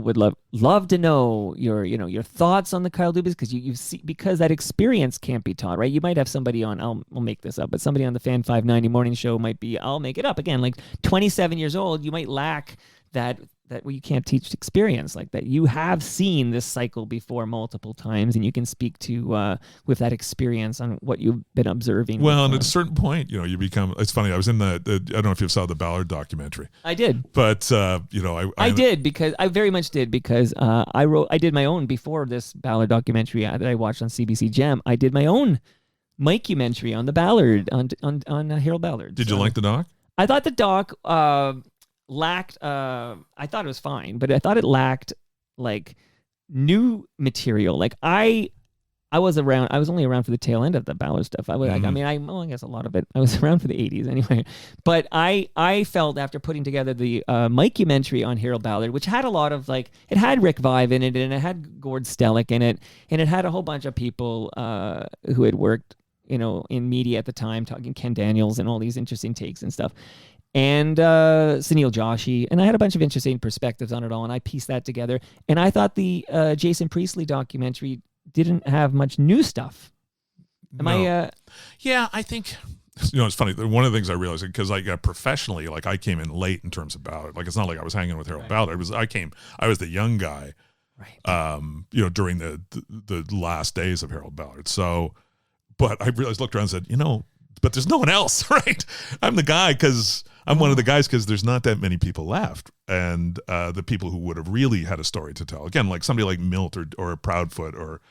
would love to know your thoughts on the Kyle Dubas, because you see, because that experience can't be taught, right? You might have somebody on, I'll make this up, but somebody on the Fan 590 morning show might be, I'll make it up again, like 27 years old. You might lack that you can't teach experience like that. You have seen this cycle before multiple times, and you can speak to with that experience on what you've been observing. Well, and at a certain point, you become. It's funny. I was in the I don't know if you saw the Ballard documentary. I did, but I did, because I very much did, because I did my own before this Ballard documentary that I watched on CBC Gem. I did my own mockumentary on the Ballard on Harold Ballard. Did you like the doc? I thought the doc lacked I thought it was fine, but I thought it lacked like new material. Like I was only around for the tail end of the Ballard stuff. I guess a lot of it. I was around for the 80s anyway. But I felt after putting together the mockumentary on Harold Ballard, which had a lot of it had Rick Vive in it, and it had Gord Stellick in it, and it had a whole bunch of people who had worked in media at the time, talking Ken Daniels and all these interesting takes and stuff. And Sunil Joshi, and I had a bunch of interesting perspectives on it all, and I pieced that together. And I thought the Jason Priestley documentary didn't have much new stuff. Yeah, I think it's funny. One of the things I realized, because professionally, I came in late in terms of Ballard. It's not like I was hanging with Harold Ballard. I was the young guy, right? During the last days of Harold Ballard. So, but I realized, looked around and said, but there's no one else, right? I'm the guy because I'm one of the guys because there's not that many people left. And the people who would have really had a story to tell, again, like somebody like Milt or Proudfoot or,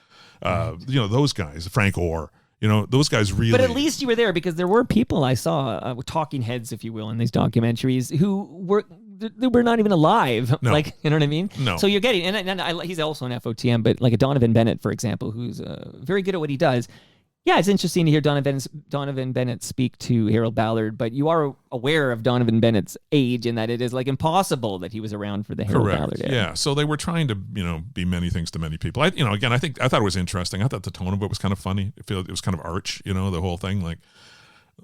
those guys, Frank Orr, those guys really. But at least you were there because there were people I saw, talking heads, if you will, in these documentaries who were not even alive. No. Like, you know what I mean? No. So you're getting, and he's also an FOTM, but like a Donovan Bennett, for example, who's very good at what he does. Yeah, it's interesting to hear Donovan Bennett speak to Harold Ballard, but you are aware of Donovan Bennett's age and that it is like impossible that he was around for the Harold Ballard era. Yeah, so they were trying to, be many things to many people. I thought it was interesting. I thought the tone of it was kind of funny. It was kind of arch, the whole thing, like,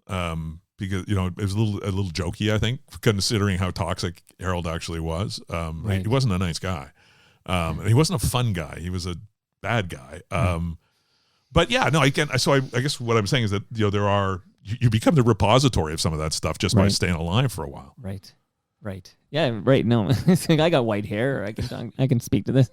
because it was a little jokey. I think, considering how toxic Harold actually was. Right. He wasn't a nice guy, and he wasn't a fun guy. He was a bad guy. But yeah, no, I guess what I'm saying is that you become the repository of some of that stuff just by staying alive for a while. Right. Yeah, right. No, I got white hair. I can speak to this.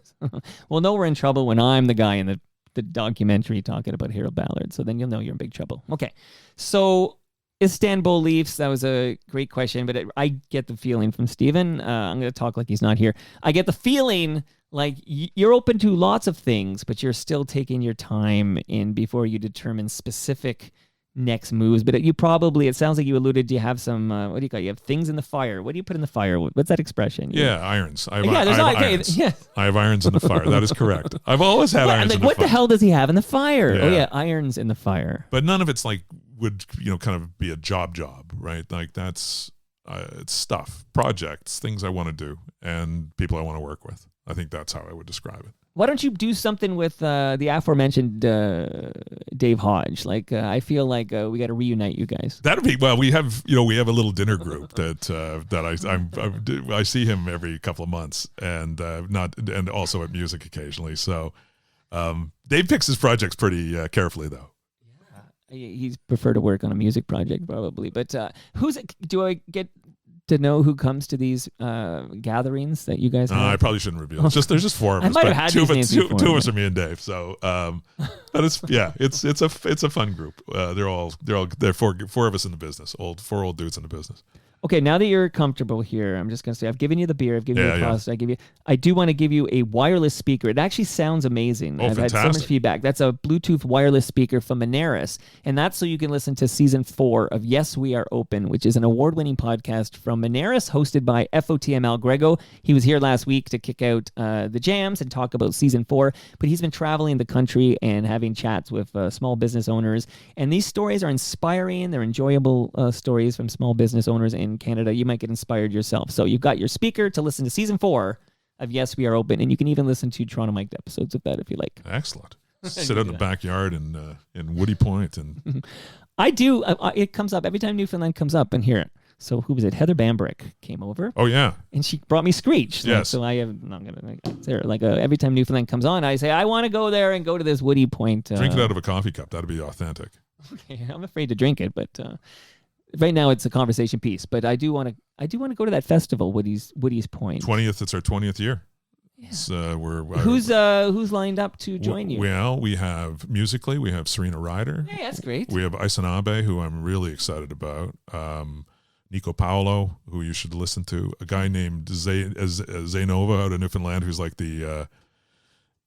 Well, no, we're in trouble when I'm the guy in the documentary talking about Harold Ballard. So then you'll know you're in big trouble. Okay, so Istanbul Leafs. That was a great question, but I get the feeling from Stephen. I'm going to talk like he's not here. I get the feeling like you're open to lots of things, but you're still taking your time in before you determine specific next moves. But it sounds like you alluded to you have some, what do you call it? You have things in the fire. What do you put in the fire? What's that expression? Yeah, irons. I have irons. Yeah. I have irons in the fire. That is correct. I've always had irons in the fire. What the hell does he have in the fire? Yeah. Oh yeah, irons in the fire. But none of it's like would, kind of be a job, right? Like that's, it's stuff, projects, things I want to do and people I want to work with. I think that's how I would describe it. Why don't you do something with the aforementioned Dave Hodge? Like, I feel like we got to reunite you guys. That'd be we have a little dinner group that I see him every couple of months and also at music occasionally. So Dave picks his projects pretty carefully though. Yeah, he's prefer to work on a music project probably. But do I get to know who comes to these gatherings that you guys have? I probably shouldn't reveal. There's just four of us. I might have had two these names before, of us are me and Dave. So, but it's a fun group. They're four of us in the business. Four old dudes in the business. Okay, now that you're comfortable here, I'm just gonna say I've given you the beer, I've given you the pasta, I do want to give you a wireless speaker. It actually sounds amazing. Oh, I've fantastic. had so much feedback. That's a Bluetooth wireless speaker from Moneris, and that's so you can listen to season 4 of Yes, We Are Open, which is an award-winning podcast from Moneris, hosted by FOTM Al Grego. He was here last week to kick out the jams and talk about season 4, but he's been traveling the country and having chats with small business owners, and these stories are inspiring. They're enjoyable stories from small business owners in Canada. You might get inspired yourself. So you've got your speaker to listen to season 4 of Yes, We Are Open, and you can even listen to Toronto Mic'd episodes of that if you like. Excellent. Sit in the backyard in Woody Point and I do. It comes up every time Newfoundland comes up and hear it. So who was it? Heather Bambrick came over. Oh yeah, and she brought me Screech. Yes. So I have. I'm gonna. It's there. Like every time Newfoundland comes on, I say I want to go there and go to this Woody Point. Drink it out of a coffee cup. That'd be authentic. Okay, I'm afraid to drink it, but right now it's a conversation piece. But I do want to go to that festival, Woody's Point. 20th. It's our 20th year. Yeah. Who's lined up to join you? Well, we have musically, we have Serena Ryder. Hey, that's great. We have Isanabe, who I'm really excited about. Nico Paolo, who you should listen to. A guy named Zaynova out of Newfoundland, who's like the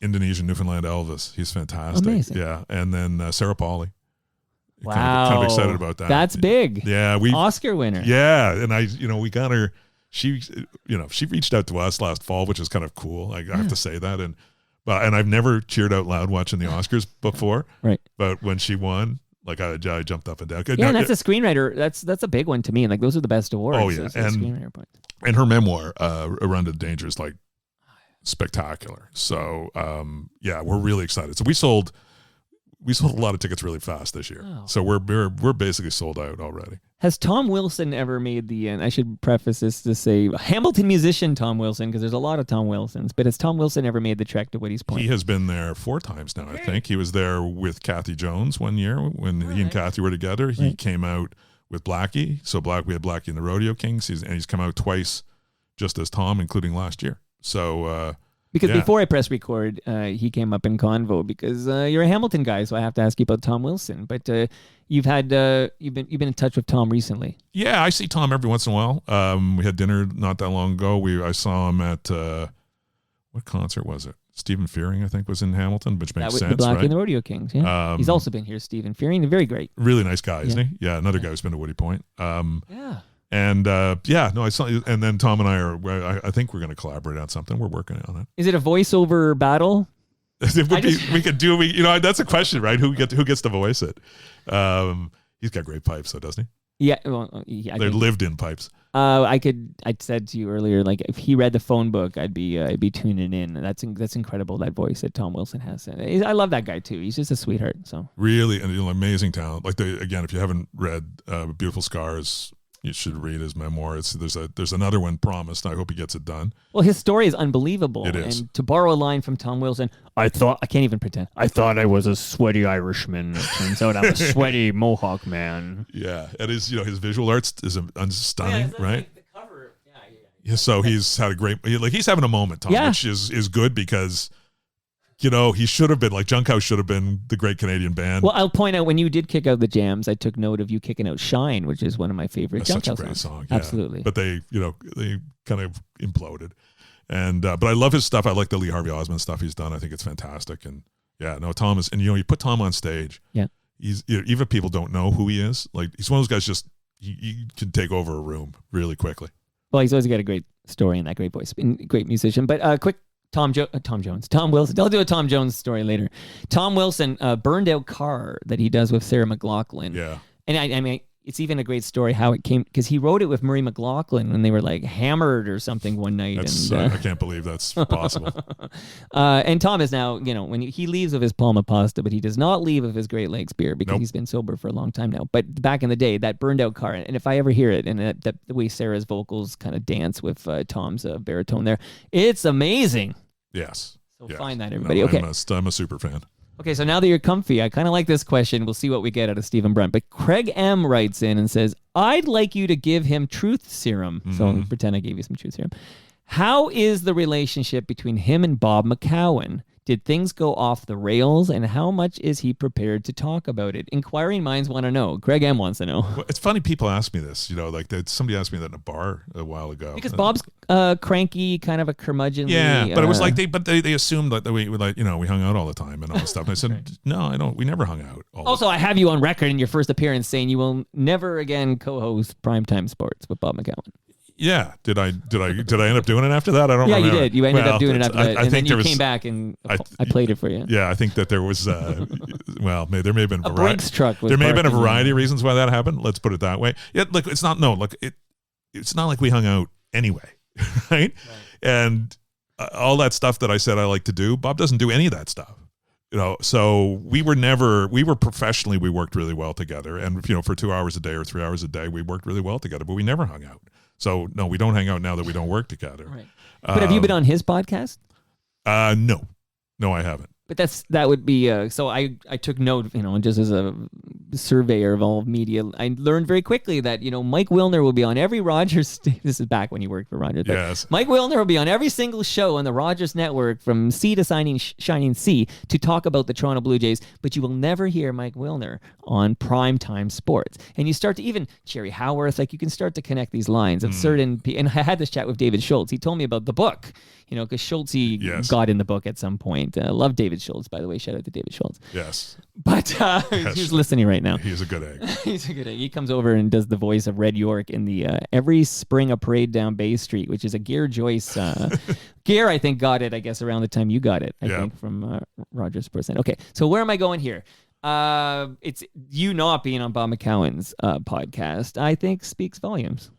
Indonesian Newfoundland Elvis. He's fantastic. Amazing. Yeah, and then Sarah Pauly. Wow, kind of excited about that. That's big. Yeah, Oscar winner. Yeah, and we got her. She reached out to us last fall, which is kind of cool. I have to say that, and I've never cheered out loud watching the Oscars before. Right. But when she won, like I jumped up and down. Yeah, and that's a screenwriter. That's a big one to me. Like those are the best awards. Oh yeah, and her memoir, Around the Danger, is like spectacular. So we're really excited. So we sold a lot of tickets really fast this year. Oh. So we're basically sold out already. Has Tom Wilson ever made and I should preface this to say Hamilton musician Tom Wilson, because there's a lot of Tom Wilsons, but has Tom Wilson ever made the trek to Woody's Point? He has been there 4 times now, I think. He was there with Kathy Jones one year when he and Kathy were together. He came out with Blackie. So we had Blackie and the Rodeo Kings, and he's come out twice just as Tom, including last year. So Because Yeah. before I press record, he came up in convo because you're a Hamilton guy, so I have to ask you about Tom Wilson. But you've been in touch with Tom recently. Yeah, I see Tom every once in a while. We had dinner not that long ago. I saw him at what concert was it? Stephen Fearing, I think, was in Hamilton, which makes sense, the Black right? and the Rodeo Kings. Yeah, he's also been here. Stephen Fearing, very great. Really nice guy, isn't he? Yeah, another guy who's been to Woody Point. Yeah. And I saw, and then Tom and I think we're going to collaborate on something. We're working on it. Is it a voiceover battle? We could do. That's a question, right? Who gets to voice it? He's got great pipes, though, doesn't he? Yeah, well, They're lived-in pipes. I said to you earlier, like if he read the phone book, I'd be tuning in. That's incredible, that voice that Tom Wilson has. I love that guy too. He's just a sweetheart. So really, and amazing talent. Like again, if you haven't read Beautiful Scars, you should read his memoir. There's another one promised. I hope he gets it done. Well, his story is unbelievable. It is. And to borrow a line from Tom Wilson, I can't even pretend. I thought I was a sweaty Irishman. It turns out I'm a sweaty Mohawk man. Yeah, it is. His visual arts is stunning, right? The cover, Yeah, so he's had a great, he's having a moment, Tom, which is good because, he should have been, like Junkhouse should have been the great Canadian band. Well, I'll point out when you did kick out the jams, I took note of you kicking out Shine, which is one of my favorite That's such a Junkhouse great songs. song. Yeah. Absolutely. But they kind of imploded. And, but I love his stuff. I like the Lee Harvey Osmond stuff he's done. I think it's fantastic. And Tom is, and you put Tom on stage. Yeah. He's, even if people don't know who he is, like he's one of those guys he can take over a room really quickly. Well, he's always got a great story and that great voice, and great musician. But quick, Tom Wilson. I'll do a Tom Jones story later. Tom Wilson, burned out car that he does with Sarah McLachlan. Yeah. And I mean, it's even a great story how it came, because he wrote it with Murray McLachlan when they were like hammered or something one night. I can't believe that's possible. And Tom is now, when he leaves with his Palma Pasta, but he does not leave with his Great Lakes beer because he's been sober for a long time now. But back in the day, that burned out car, and if I ever hear it, and the way Sarah's vocals kind of dance with Tom's baritone there, it's amazing. Yes. So yes. Find that, everybody. No, Okay. I'm a super fan. Okay, so now that you're comfy, I kind of like this question. We'll see what we get out of Stephen Brunt. But Craig M. writes in and says, I'd like you to give him truth serum. So pretend I gave you some truth serum. How is the relationship between him and Bob McCowan? Did things go off the rails, and how much is he prepared to talk about it? Inquiring minds want to know. Craig M. wants to know. Well, it's funny people ask me this, somebody asked me that in a bar a while ago. Because Bob's cranky, kind of a curmudgeonly. Yeah, but it was like they assumed that we hung out all the time and all this stuff. And I said, Right. No, I don't. We never hung out. Also, I have you on record in your first appearance saying you will never again co-host Primetime Sports with Bob McCowan. Yeah, did I end up doing it after that? I don't. Yeah, remember. you did. You ended up doing it after that, and then you there came back and I played it for you. Yeah, I think that there was. There may have been A Brinks truck. There may have been a variety of reasons why that happened. Let's put it that way. Yeah, look, it's not like we hung out anyway, right? And all that stuff that I said I like to do, Bob doesn't do any of that stuff. So we were professionally, we worked really well together. And, for 2 hours a day or 3 hours a day, we worked really well together, but we never hung out. So no, we don't hang out now that we don't work together. Right. But have you been on his podcast? No, I haven't. But that would be so I took note, just as a surveyor of all media, I learned very quickly that Mike Wilner will be on every Rogers. This is back when you worked for Rogers. Yes. Mike Wilner will be on every single show on the Rogers Network from sea to shining sea to talk about the Toronto Blue Jays. But you will never hear Mike Wilner on Primetime Sports. And you start to even Jerry Howarth, like you can start to connect these lines of certain. And I had this chat with David Schultz. He told me about the book. Because Schultz got in the book at some point. I love David Schultz, by the way. Shout out to David Schultz. Yes. But he's listening right now. He's a good egg. He's a good egg. He comes over and does the voice of Red York in the Every Spring a Parade Down Bay Street, which is a Gare Joyce. Gare, I think, got it, I guess, around the time you got it, I think, from Rogers Sportsnet. Okay, so where am I going here? It's you not being on Bob McCowan's podcast, I think, speaks volumes.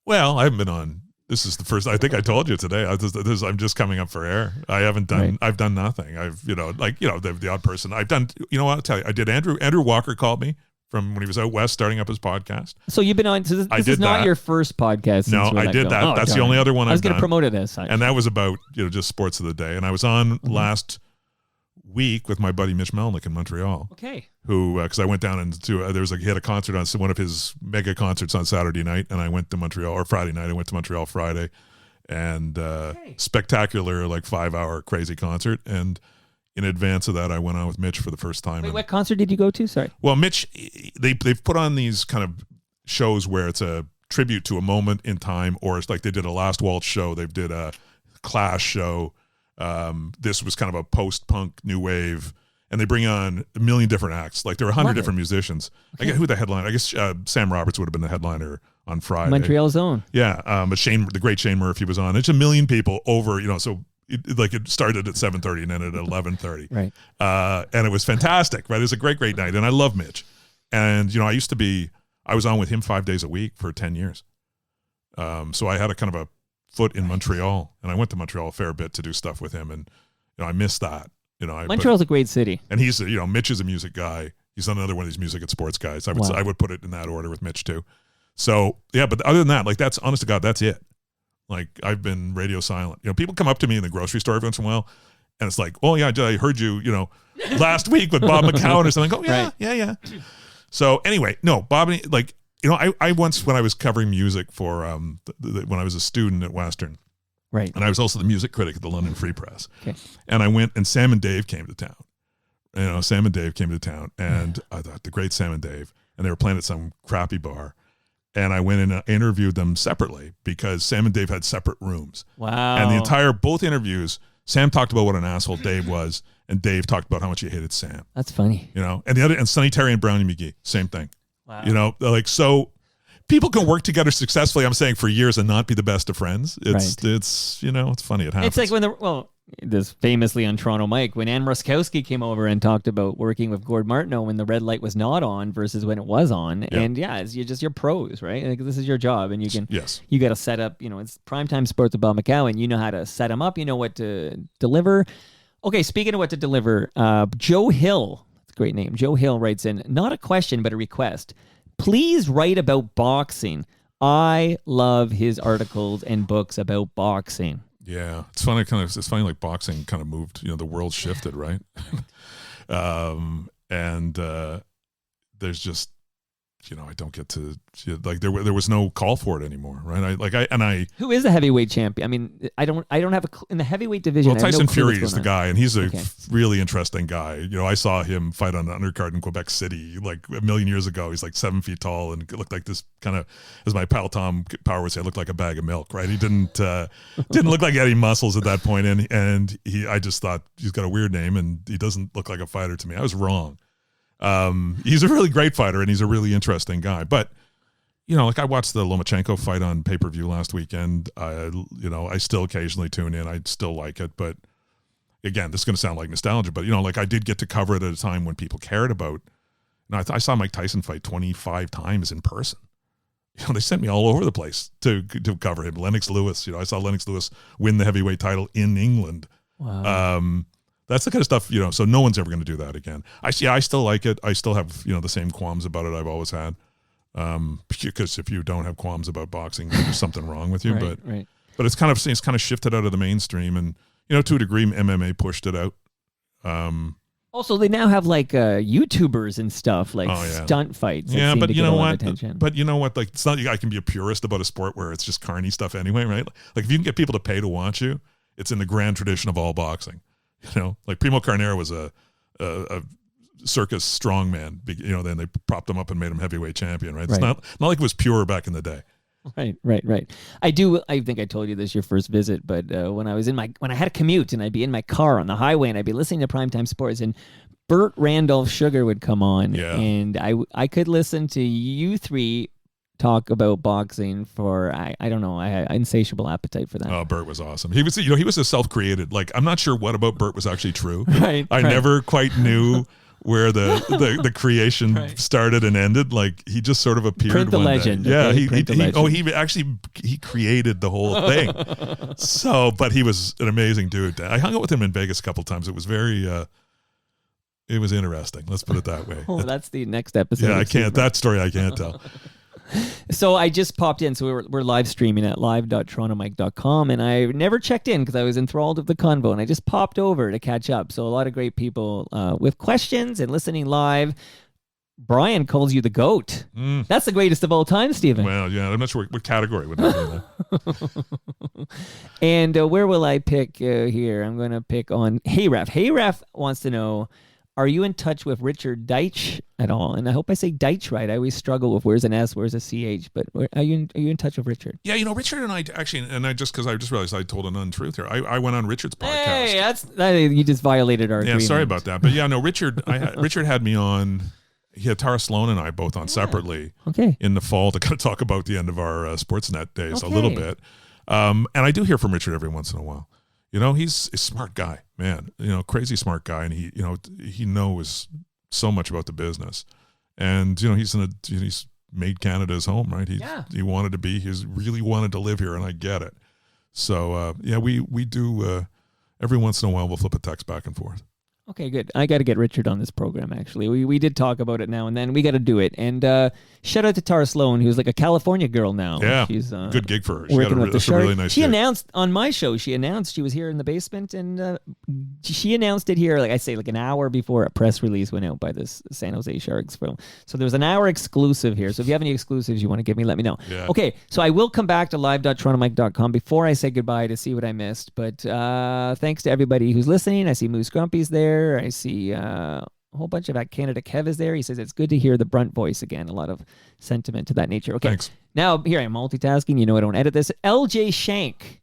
Well, I haven't been on. This is the first. I think I told you today. I'm just coming up for air. I haven't done. Right. I've done nothing. I've the odd person. I've done. You know what? I'll tell you. I did. Andrew Walker called me from when he was out west starting up his podcast. So you've been on. So this is not your first podcast. No, I did that. That's the only other one I've done. I was going to promote it as, and that was about just sports of the day. And I was on last week with my buddy Mitch Melnick in Montreal. Okay. Who, because I went down and he had a concert on one of his mega concerts on Saturday night, and I went to Montreal, or Friday night. I went to Montreal Friday, and spectacular, like 5-hour crazy concert. And in advance of that, I went on with Mitch for the first time. Wait, what concert did you go to? Sorry. Well, Mitch, they've put on these kind of shows where it's a tribute to a moment in time, or it's like they did a Last Waltz show. They did a Clash show. This was kind of a post-punk new wave, and they bring on a million different acts. Like there are 100 different musicians. I get who the headliner. I guess Sam Roberts would have been the headliner on Friday. Montreal's own. Yeah, but the great Shane Murphy was on. It's a million people over. So. It started at 7:30 and ended at 11:30. Right. And it was fantastic, right? It was a great night. And I love Mitch. And, I was on with him 5 days a week for 10 years. So I had a kind of a foot in Montreal, and I went to Montreal a fair bit to do stuff with him. And, I missed that, Montreal's a great city. And he's, Mitch is a music guy. He's another one of these music and sports guys. I would put it in that order with Mitch too. So yeah, but other than that, like that's honest to God, that's it. Like I've been radio silent. People come up to me in the grocery store every once in a while, and it's like, "Oh yeah, I heard you, last week with Bob McCown or something." Oh yeah, right. yeah. So anyway, no, Bob, I once when I was covering music for when I was a student at Western, right, and I was also the music critic at the London Free Press. Okay, and I went, and Sam and Dave came to town. Sam and Dave came to town, and I thought the great Sam and Dave, and they were playing at some crappy bar. And I went and interviewed them separately because Sam and Dave had separate rooms. Wow. And both interviews, Sam talked about what an asshole Dave was, and Dave talked about how much he hated Sam. That's funny. And Sonny Terry and Brownie McGee, same thing. Wow. So people can work together successfully, I'm saying, for years and not be the best of friends. It's funny. It happens. It's like when this famously on Toronto Mike, when Ann Ruskowski came over and talked about working with Gord Martineau when the red light was not on versus when it was on. Yep. And you're pros, right? Like this is your job, and you got to set up, it's primetime sports with Bob McCown. You know how to set them up. You know what to deliver. Okay. Speaking of what to deliver, Joe Hill, that's a great name. Joe Hill writes in, not a question, but a request. Please write about boxing. I love his articles and books about boxing. Yeah, it's funny. It's funny. Like boxing kind of moved. The world shifted, right? There's just, I don't get to like there was no call for it anymore, right? Who is the heavyweight champion? I mean, I don't have in the heavyweight division. Well, Tyson Fury is the guy, and he's a really interesting guy. I saw him fight on an undercard in Quebec City like a million years ago. He's like 7 feet tall and looked like this kind of, as my pal Tom Power would say, looked like a bag of milk. Right? He didn't look like he had any muscles at that point, and I just thought he's got a weird name and he doesn't look like a fighter to me. I was wrong. He's a really great fighter and he's a really interesting guy. But, like I watched the Lomachenko fight on pay-per-view last weekend. I still occasionally tune in. I still like it. But again, this is going to sound like nostalgia, but like I did get to cover it at a time when people cared about, I saw Mike Tyson fight 25 times in person. They sent me all over the place to cover him. Lennox Lewis, I saw Lennox Lewis win the heavyweight title in England. Wow. That's the kind of stuff, so no one's ever going to do that again. I still like it. I still have, the same qualms about it I've always had. Because if you don't have qualms about boxing, there's something wrong with you. Right. But it's kind of shifted out of the mainstream, and to a degree, MMA pushed it out. Also, they now have like YouTubers and stuff, like stunt fights. Yeah, but you know what? Like, it's not. I can be a purist about a sport where it's just carny stuff anyway, right? Like if you can get people to pay to watch you, it's in the grand tradition of all boxing. Like Primo Carnera was a circus strongman. Then they propped him up and made him heavyweight champion. Right? It's not like it was pure back in the day. Right. I think I told you this your first visit, but when I had a commute and I'd be in my car on the highway and I'd be listening to Primetime Sports and Burt Randolph Sugar would come on, and I could listen to you three talk about boxing for I don't know, I had insatiable appetite for that. Oh, Burt was awesome. He was a self-created. Like I'm not sure what about Burt was actually true. Right. I never quite knew where the creation started and ended. Like he just sort of appeared. Print the one legend. Day. Yeah, legend. he created the whole thing. But he was an amazing dude. I hung out with him in Vegas a couple of times. It was very it was interesting. Let's put it that way. Oh, that's the next episode. Yeah, that story I can't tell. So I just popped in. So we're live streaming at live.torontomike.com, and I never checked in because I was enthralled with the convo, and I just popped over to catch up. So a lot of great people with questions and listening live. Brian calls you the GOAT. That's the greatest of all time, Stephen. Well, yeah, I'm not sure what category would that be. And where will I pick here? I'm going to pick on Hayref. Hayref wants to know, are you in touch with Richard Deitch at all? And I hope I say Deitch right. I always struggle with where's an S, where's a CH. But are you in touch with Richard? Yeah, Richard and I actually, and I just realized I told an untruth here. I went on Richard's podcast. Hey, you just violated our agreement. Yeah, sorry about that. But yeah, no, Richard had me on. He had Tara Sloan and I both on separately in the fall to kind of talk about the end of our Sportsnet days a little bit. And I do hear from Richard every once in a while. He's a smart guy, man. Crazy smart guy, and he knows so much about the business. And he's made Canada his home, right? He wanted to be. He's really wanted to live here, and I get it. So we do every once in a while we'll flip a text back and forth. Okay, good. I got to get Richard on this program, actually. We did talk about it now and then. We got to do it. And shout out to Tara Sloan, who's like a California girl now. Yeah, she's good gig for her. She working with the Shark. Really nice she gig. announced on my show, she was here in the basement, and she announced it here, like I say, like an hour before a press release went out by this San Jose Sharks film. So there was an hour exclusive here. So if you have any exclusives you want to give me, let me know. Yeah. Okay, so I will come back to live.torontomike.com before I say goodbye to see what I missed. But thanks to everybody who's listening. I see Moose Grumpy's there. I see a whole bunch of Canada Kev is there. He says it's good to hear the Brunt voice again. A lot of sentiment to that nature. Okay. Thanks. Now, here I am multitasking. I don't edit this. LJ Shank.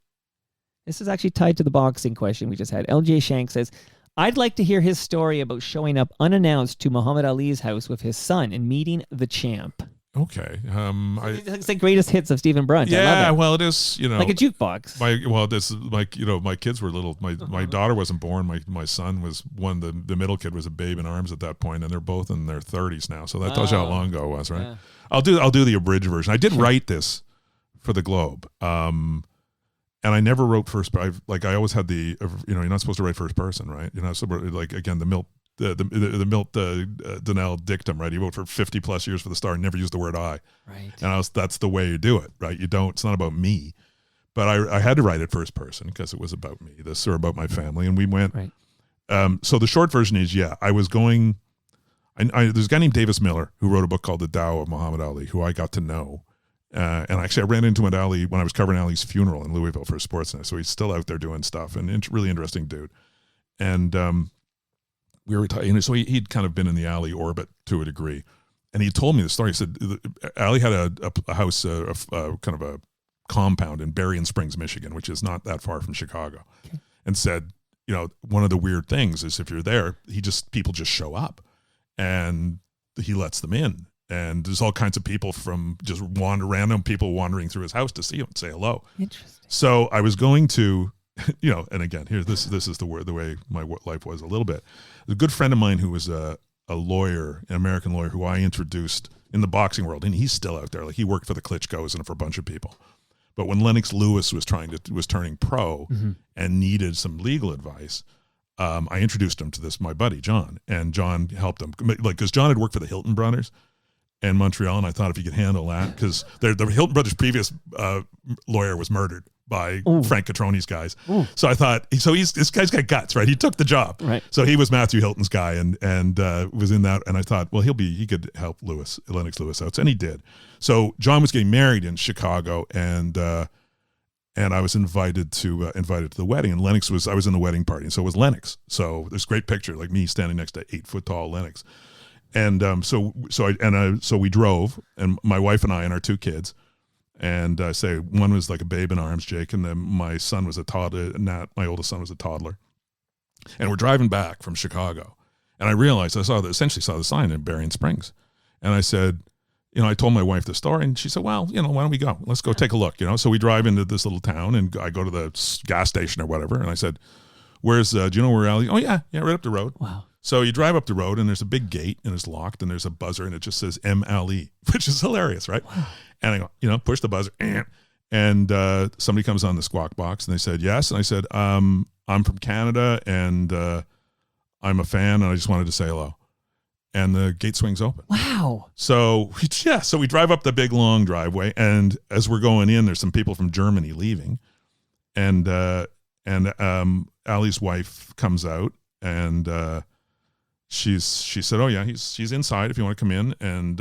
This is actually tied to the boxing question we just had. LJ Shank says, I'd like to hear his story about showing up unannounced to Muhammad Ali's house with his son and meeting the champ. Okay. It's the greatest hits of Stephen Brunt. Yeah, I love it. well, it is, like a jukebox. My kids were little. My daughter wasn't born. My son was one. The middle kid was a babe in arms at that point, and they're both in their 30s now. So that tells you how long ago it was, right? Yeah. I'll do the abridged version. I did write this for the Globe, and I never wrote first. But I always had the you're not supposed to write first person, right? So like again the Milt. The Milt Donnell dictum, right? He wrote for 50 plus years for the Star and never used the word I. Right. And that's the way you do it, right? It's not about me. But I had to write it first person because it was about me, or about my family. And we went. Right. So the short version is, I was going. There's a guy named Davis Miller who wrote a book called The Tao of Muhammad Ali, who I got to know. And actually, I ran into him at Ali when I was covering Ali's funeral in Louisville for Sportsnet. So he's still out there doing stuff, and really interesting dude. And we were talking, so he'd kind of been in the Ali orbit to a degree, and he told me the story. He said Ali had a house, kind of a compound in Berrien Springs, Michigan, which is not that far from Chicago, and said, one of the weird things is if you're there, people just show up, and he lets them in, and there's all kinds of people from just random people wandering through his house to see him and say hello. Interesting. So I was going to. And again, here, this is the way my life was a little bit. A good friend of mine who was a lawyer, an American lawyer, who I introduced in the boxing world, and he's still out there. Like he worked for the Klitschko's and for a bunch of people. But when Lennox Lewis was turning pro and needed some legal advice, I introduced him to my buddy John, and John helped him, because John had worked for the Hilton brothers in Montreal, and I thought if he could handle that, because the Hilton brothers' previous lawyer was murdered by Frank Catroni's guys. Ooh. So I thought, this guy's got guts, right? He took the job. Right. So he was Matthew Hilton's guy and was in that. And I thought, well, he could help Lennox Lewis out. And he did. So John was getting married in Chicago, and I was invited to the wedding. And I was in the wedding party, and so was Lennox. So there's a great picture, like me standing next to 8 foot tall Lennox. And so we drove, and my wife and I and our 2 kids. And I say one was like a babe in arms, Jake, and then my son was a toddler. Nat, my oldest son, was a toddler. And we're driving back from Chicago, and I realized essentially saw the sign in Berrien Springs, and I said, I told my wife the story, and she said, well, why don't we go? Let's go take a look, So we drive into this little town, and I go to the gas station or whatever, and I said, do you know where Ali? Oh yeah, right up the road. Wow. So you drive up the road, and there's a big gate, and it's locked, and there's a buzzer, and it just says M. Ali, which is hilarious, right? Wow. And I go, push the buzzer, and somebody comes on the squawk box, and they said, yes. And I said, I'm from Canada, and I'm a fan, and I just wanted to say hello. And the gate swings open. Wow. So we drive up the big, long driveway, and as we're going in, there's some people from Germany leaving, and Ali's wife comes out, and she said, oh yeah, she's inside if you want to come in. And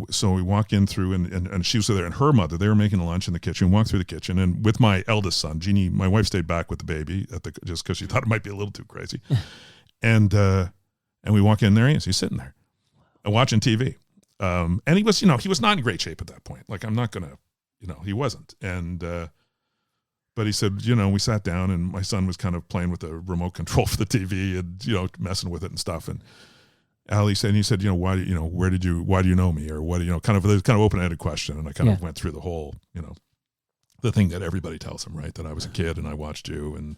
so we walk in through, and she was there, and her mother, they were making lunch in the kitchen. We walked through the kitchen, and with my eldest son, Jeannie, my wife stayed back with the baby just because she thought it might be a little too crazy. and we walk in there, and he's sitting there watching TV. And he was, he was not in great shape at that point. Like, I'm not going to, he wasn't. And, but he said, we sat down, and my son was kind of playing with the remote control for the TV and, messing with it and stuff. And Ali said, why do you know me? Or what do kind of open-ended question. And I kind of went through the whole, the thing that everybody tells him, right? That I was a kid and I watched you and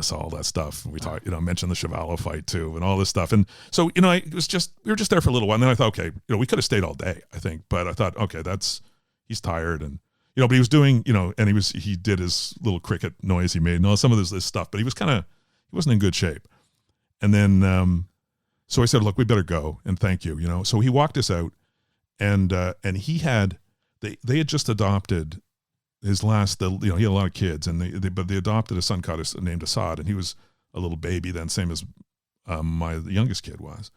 saw all that stuff. And we talked, mentioned the Chevalo fight too and all this stuff. And so, we were just there for a little while. And then I thought, okay, we could have stayed all day, I think. But I thought, okay, he's tired. And, but he was doing, and he did his little cricket noise he made and all some of this stuff. But he wasn't in good shape. And then, so I said, look, we better go. And thank you, So he walked us out and they had just adopted his last, he had a lot of kids, and but they adopted a son named Assad, and he was a little baby then, same as my youngest kid was.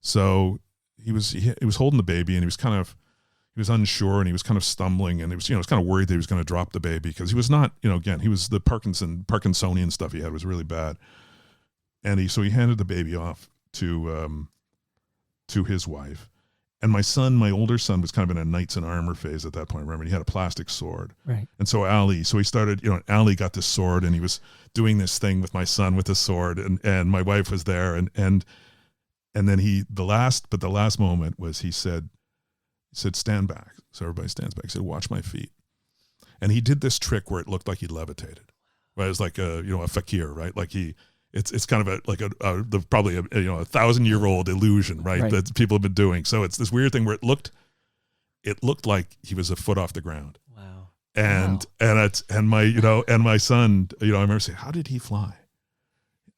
So he was holding the baby, and he was unsure, and he was kind of stumbling, and he was kind of worried that he was going to drop the baby because he was not, again, he was the Parkinsonian stuff he had was really bad, and so he handed the baby off to his wife. And my older son was kind of in a knights in armor phase at that point. Remember, he had a plastic sword. Right. And so he started, Ali got this sword, and he was doing this thing with my son with the sword, and my wife was there. And then the last moment was he said, stand back. So everybody stands back. He said, watch my feet. And he did this trick where it looked like he levitated. Right. It was like a fakir, right? Like it's kind of probably a 1,000-year-old illusion, right? That people have been doing. So it's this weird thing where it looked like he was a foot off the ground. Wow. And my son, I remember saying, how did he fly?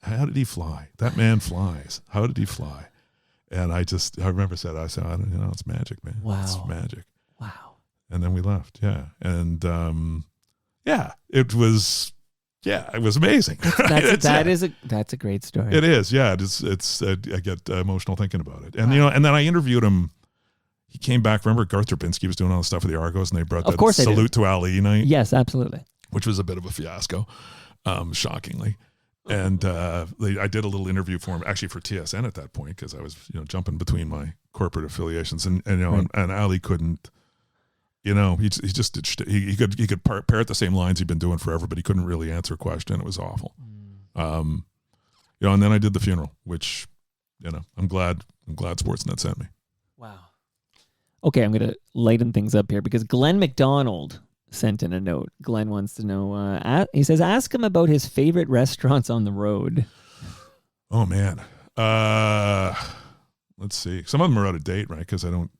How did he fly? That man flies. How did he fly? And I remember said, it's magic, man. Wow. It's magic. Wow. And then we left. Yeah. And it was. Yeah, it was amazing. That's a great story. It is, yeah. I get emotional thinking about it, and and then I interviewed him. He came back. Remember, Garth Drabinsky was doing all the stuff with the Argos, and they brought that Salute to Ali night. Yes, absolutely. Which was a bit of a fiasco, shockingly. And I did a little interview for him, actually for TSN at that point, because I was jumping between my corporate affiliations, and Ali couldn't. He could parrot the same lines he'd been doing forever, but he couldn't really answer a question. It was awful. And then I did the funeral, which, I'm glad Sportsnet sent me. Wow. Okay, I'm going to lighten things up here because Glenn McDonald sent in a note. Glenn wants to know, he says, ask him about his favorite restaurants on the road. Oh, man. Let's see. Some of them are out of date, right? Because I don't...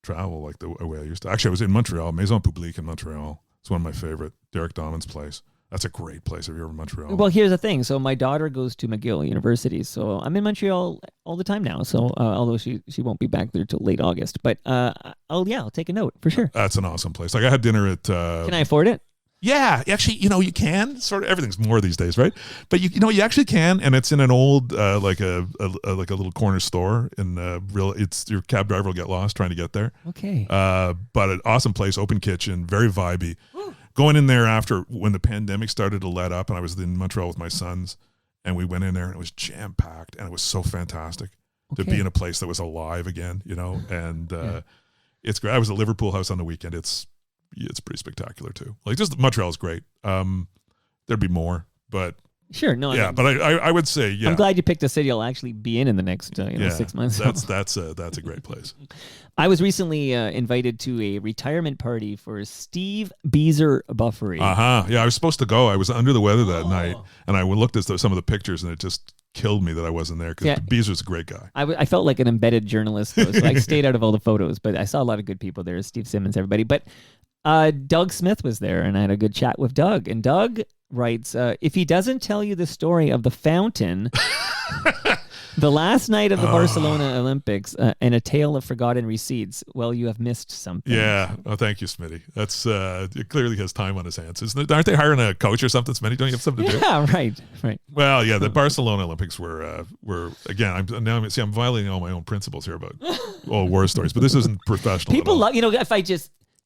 travel like the way I used to. Actually, I was in Montreal, Maison Publique in Montreal. It's one of my favorite. Derek Dahman's place. That's a great place. Have you ever in Montreal? Well, here's the thing. So my daughter goes to McGill University, so I'm in Montreal all the time now. So although she won't be back there till late August, but I'll take a note for sure. That's an awesome place. Like I had dinner at. Can I afford it? Yeah, actually, you can. Sort of everything's more these days, right? But you actually can, and it's in an old like a little corner store. It's your cab driver will get lost trying to get there. Okay. But an awesome place, open kitchen, very vibey. Going in there after when the pandemic started to let up, and I was in Montreal with my sons, and we went in there, and it was jam packed, and it was so fantastic to be in a place that was alive again. And it's great. I was at Liverpool House on the weekend. It's pretty spectacular too. Like just Montreal is great. There'd be more, but sure, no, yeah. But I would say, yeah. I'm glad you picked a city I'll actually be in the next 6 months. That's a great place. I was recently invited to a retirement party for Steve Beezer Buffery. Yeah, I was supposed to go. I was under the weather that night, and I looked at some of the pictures, and it just killed me that I wasn't there because Beezer's a great guy. I felt like an embedded journalist, though, so I stayed out of all the photos, but I saw a lot of good people there. Steve Simmons, everybody, but. Doug Smith was there, and I had a good chat with Doug. And Doug writes, if he doesn't tell you the story of the fountain, The last night of the Barcelona Olympics and a tale of forgotten receipts. Well, you have missed something. Yeah. Oh, thank you, Smitty. That's it clearly has time on his hands. Aren't they hiring a coach or something, Smitty? Don't you have something to do? Yeah, right. Well, yeah, the Barcelona Olympics were again. I'm violating all my own principles here about all war stories, but this isn't professional. People love,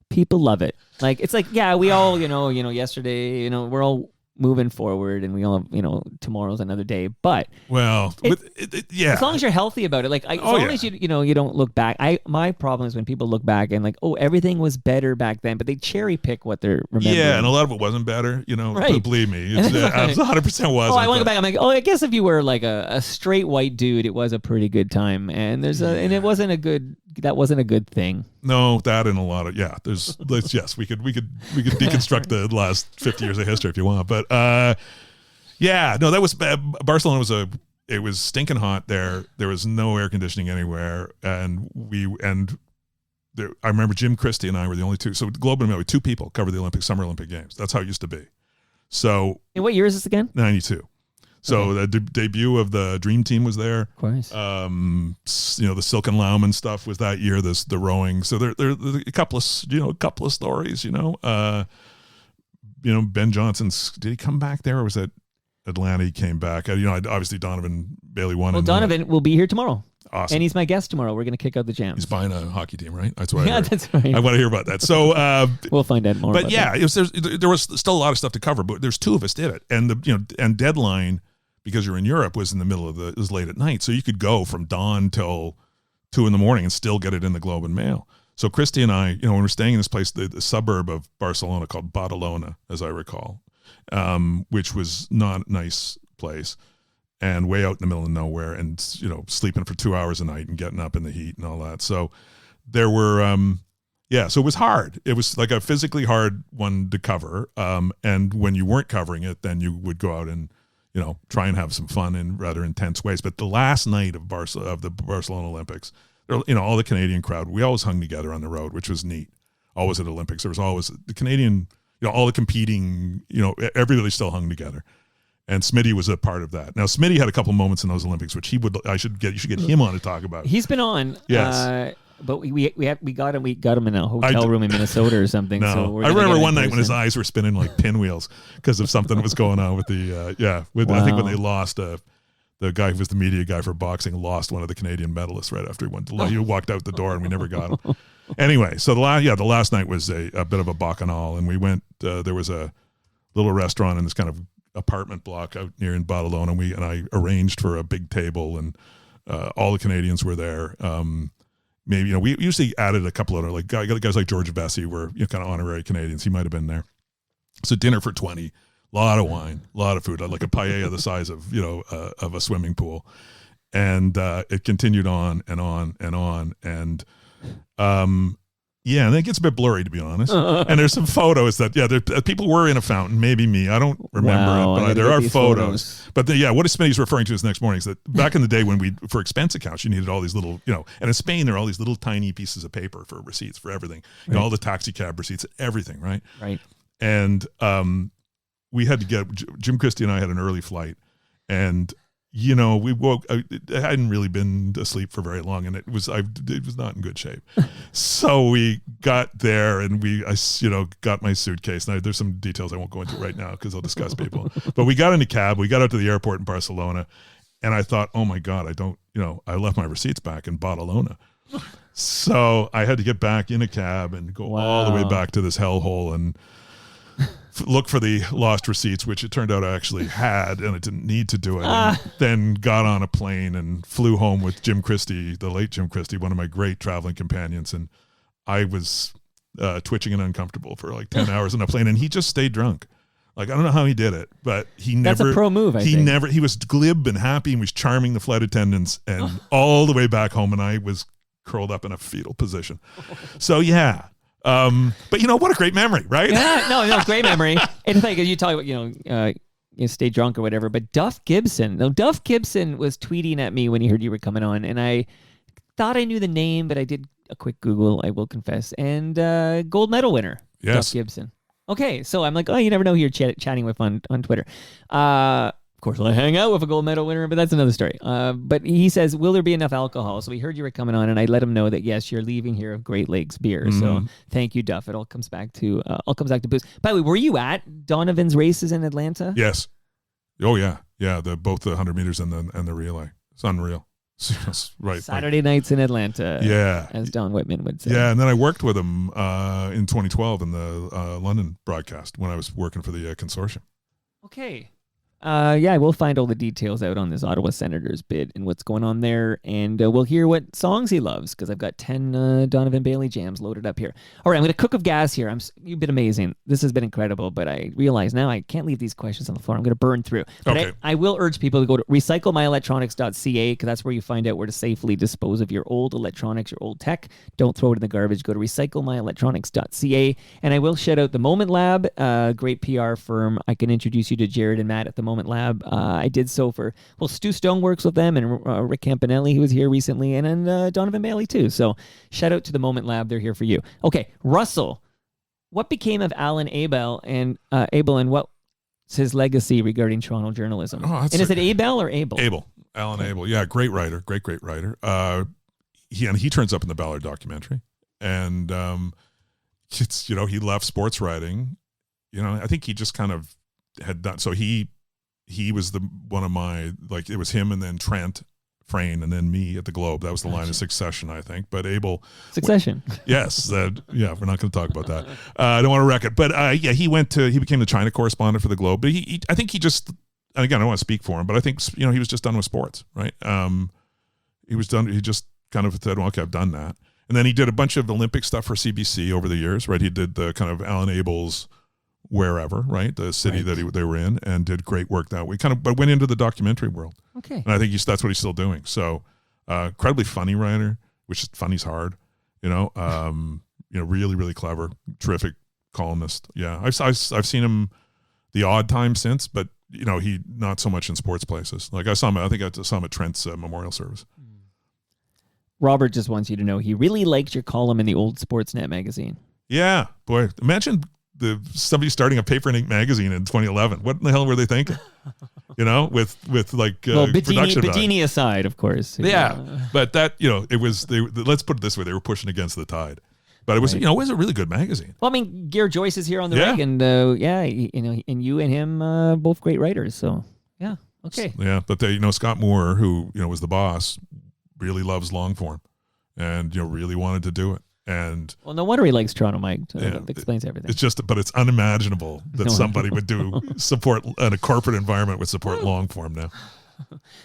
people love it. Like it's like, yeah, we all, yesterday, we're all moving forward, and we all have, tomorrow's another day. But well, yeah, as long as you're healthy about it, like as long as you don't look back. My problem is when people look back and like, oh, everything was better back then, but they cherry pick what they're remembering. Yeah, and a lot of it wasn't better. Right. But believe me, it's 100% wasn't. Oh, I want to go back. I'm like, oh, I guess if you were like a straight white dude, it was a pretty good time, and and it wasn't a good. That wasn't a good thing. No, that and a lot of yes, we could deconstruct the last 50 years of history if you want, but that was Barcelona it was stinking hot there. There was no air conditioning anywhere, and I remember Jim Christie and I were the only two. So Globe and Mail, two people covered the Summer Olympic Games. That's how it used to be. So, and what year is this again? 92. So the debut of the Dream Team was there. Of course. The Silk and Laumann stuff was that year. The rowing. So there a couple of stories. Ben Johnson's. Did he come back there, or was that Atlanta? He came back. Obviously Donovan Bailey won. Well, Donovan will be here tomorrow. Awesome. And he's my guest tomorrow. We're going to kick out the Jams. He's buying a hockey team, right? That's what I heard. That's right. I want to hear about that. So we'll find out more. But yeah, there was still a lot of stuff to cover. But there's two of us did it, and and deadline, because you're in Europe, was in the middle of it was late at night, so you could go from dawn till 2 a.m. and still get it in the Globe and Mail. So Christy and I, when we're staying in this place, the suburb of Barcelona called Badalona, as I recall, which was not a nice place, and way out in the middle of nowhere, and sleeping for 2 hours a night and getting up in the heat and all that. So there were, so it was hard. It was like a physically hard one to cover. And when you weren't covering it, then you would go out and try and have some fun in rather intense ways. But the last night of the Barcelona Olympics, all the Canadian crowd, we always hung together on the road, which was neat. Always at Olympics, there was always the Canadian, all the competing, everybody still hung together. And Smitty was a part of that. Now, Smitty had a couple moments in those Olympics, which you should get him on to talk about. He's been on. Yes. But we got him in a hotel room in Minnesota or something. No, so I remember one night when his eyes were spinning like pinwheels because of something that was going on with the I think when they lost the guy who was the media guy for boxing lost one of the Canadian medalists right after he walked out the door, and we never got him. Anyway, so the last night was a bit of a bacchanal, and we went. There was a little restaurant in this kind of apartment block out near in Badalona, and I arranged for a big table, and all the Canadians were there. Maybe we usually added a couple other guys like George Vesey were kind of honorary Canadians. He might have been there. So dinner for 20, a lot of wine, a lot of food, like a paella the size of of a swimming pool, and it continued on and on and on, and and it gets a bit blurry, to be honest. And there's some photos that people were in a fountain, maybe me. I don't remember it, but there are photos. But what Smitty's referring to is next morning is that back in the day when for expense accounts, you needed all these little, and in Spain, there are all these little tiny pieces of paper for receipts for everything. Right. All the taxi cab receipts, everything, right? Right. And we had to get, Jim Christie and I had an early flight, and we woke. I hadn't really been asleep for very long, and it was not in good shape. So we got there, and I got my suitcase. Now there's some details I won't go into right now because I'll discuss people. But we got in a cab. We got out to the airport in Barcelona, and I thought, oh my God, I left my receipts back in Badalona. So I had to get back in a cab and go all the way back to this hellhole and look for the lost receipts, which it turned out I actually had, and I didn't need to do it. And then got on a plane and flew home with Jim Christie, the late Jim Christie, one of my great traveling companions. And I was twitching and uncomfortable for like 10 hours on a plane, and he just stayed drunk. Like, I don't know how he did it, but he never. That's a pro move, I think. He was glib and happy and was charming the flight attendants, and all the way back home, and I was curled up in a fetal position. So, yeah. But what a great memory, right? Yeah, no, great memory. It's like you talk about, stay drunk or whatever. But Duff Gibson was tweeting at me when he heard you were coming on, and I thought I knew the name, but I did a quick Google, I will confess, and gold medal winner, yes. Duff Gibson. Okay, so I'm like, oh, you never know who you're chatting with on Twitter. Of course, I hang out with a gold medal winner, but that's another story. But he says, will there be enough alcohol? So we heard you were coming on, and I let him know that, yes, you're leaving here of Great Lakes beer. So thank you, Duff. It all comes back to booze. By the way, were you at Donovan's races in Atlanta? Yes. Oh, yeah. Yeah, both the 100 meters and the relay. It's unreal. Right. Saturday nights in Atlanta. Yeah. As Don Whitman would say. Yeah, and then I worked with him in 2012 in the London broadcast when I was working for the consortium. Okay. Yeah, we'll find all the details out on this Ottawa Senators bid and what's going on there, and we'll hear what songs he loves, because I've got 10 Donovan Bailey jams loaded up here. All right, I'm going to cook of gas here. You've been amazing. This has been incredible, but I realize now I can't leave these questions on the floor. I'm going to burn through. But okay. I will urge people to go to recyclemyelectronics.ca, because that's where you find out where to safely dispose of your old electronics, your old tech. Don't throw it in the garbage. Go to recyclemyelectronics.ca, and I will shout out the Moment Lab, great PR firm. I can introduce you to Jared and Matt at the Moment Lab. I did so for, Stu Stone works with them, and Rick Campanelli, who was here recently, and then Donovan Bailey too. So shout out to the Moment Lab. They're here for you. Okay, Russell, what became of Alan Abel, and what's his legacy regarding Toronto journalism? And is it Abel or Abel? Abel. Alan Abel. Yeah, great writer. Great writer. He turns up in the Ballard documentary, and it's, he left sports writing. I think he just kind of had done, so he was one of my, like, it was him and then Trent Frayne and then me at the Globe. That was the line of succession, I think. But Abel, Succession. Yes. We're not going to talk about that. I don't want to wreck it. But he became the China correspondent for the Globe. But I think he just, and again, I don't want to speak for him, but I think, he was just done with sports, right? He just kind of said, well, okay, I've done that. And then he did a bunch of Olympic stuff for CBC over the years, right? He did the kind of Alan Abel's wherever, right? The city that they were in, and did great work that way. But went into the documentary world. Okay. And I think that's what he's still doing. So, incredibly funny writer, which is funny's hard, really, really clever, terrific columnist. Yeah. I've seen him the odd time since, but he not so much in sports places. Like I saw him at Trent's memorial service. Robert just wants you to know he really liked your column in the old Sportsnet magazine. Yeah. Boy, imagine somebody starting a paper and ink magazine in 2011. What in the hell were they thinking? With like production Bettini aside, of course. Yeah, but that it was. Let's put it this way: they were pushing against the tide. But it was, it was a really good magazine. Well, I mean, Gare Joyce is here on the rig, and and you and him both great writers. So yeah, okay. Yeah, but Scott Moore, who was the boss, really loves long form, and really wanted to do it. And well, no wonder he likes Toronto Mike. That explains everything. It's just, but it's unimaginable that somebody would support in a corporate environment would support long form now.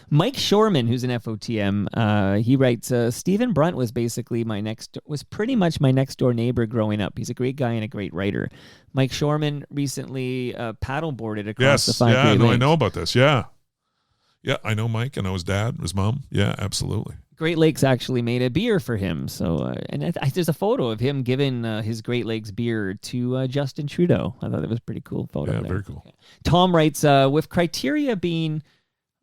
Mike Shorman, who's an FOTM, he writes, Stephen Brunt was pretty much my next door neighbor growing up. He's a great guy and a great writer. Mike Shorman recently paddleboarded across the 5 Great Lakes. I know about this. Yeah, I know Mike. I know his dad, his mom. Yeah, absolutely. Great Lakes actually made a beer for him. So, there's a photo of him giving his Great Lakes beer to Justin Trudeau. I thought that was a pretty cool photo. Yeah, there. Very cool. Okay. Tom writes, with criteria being,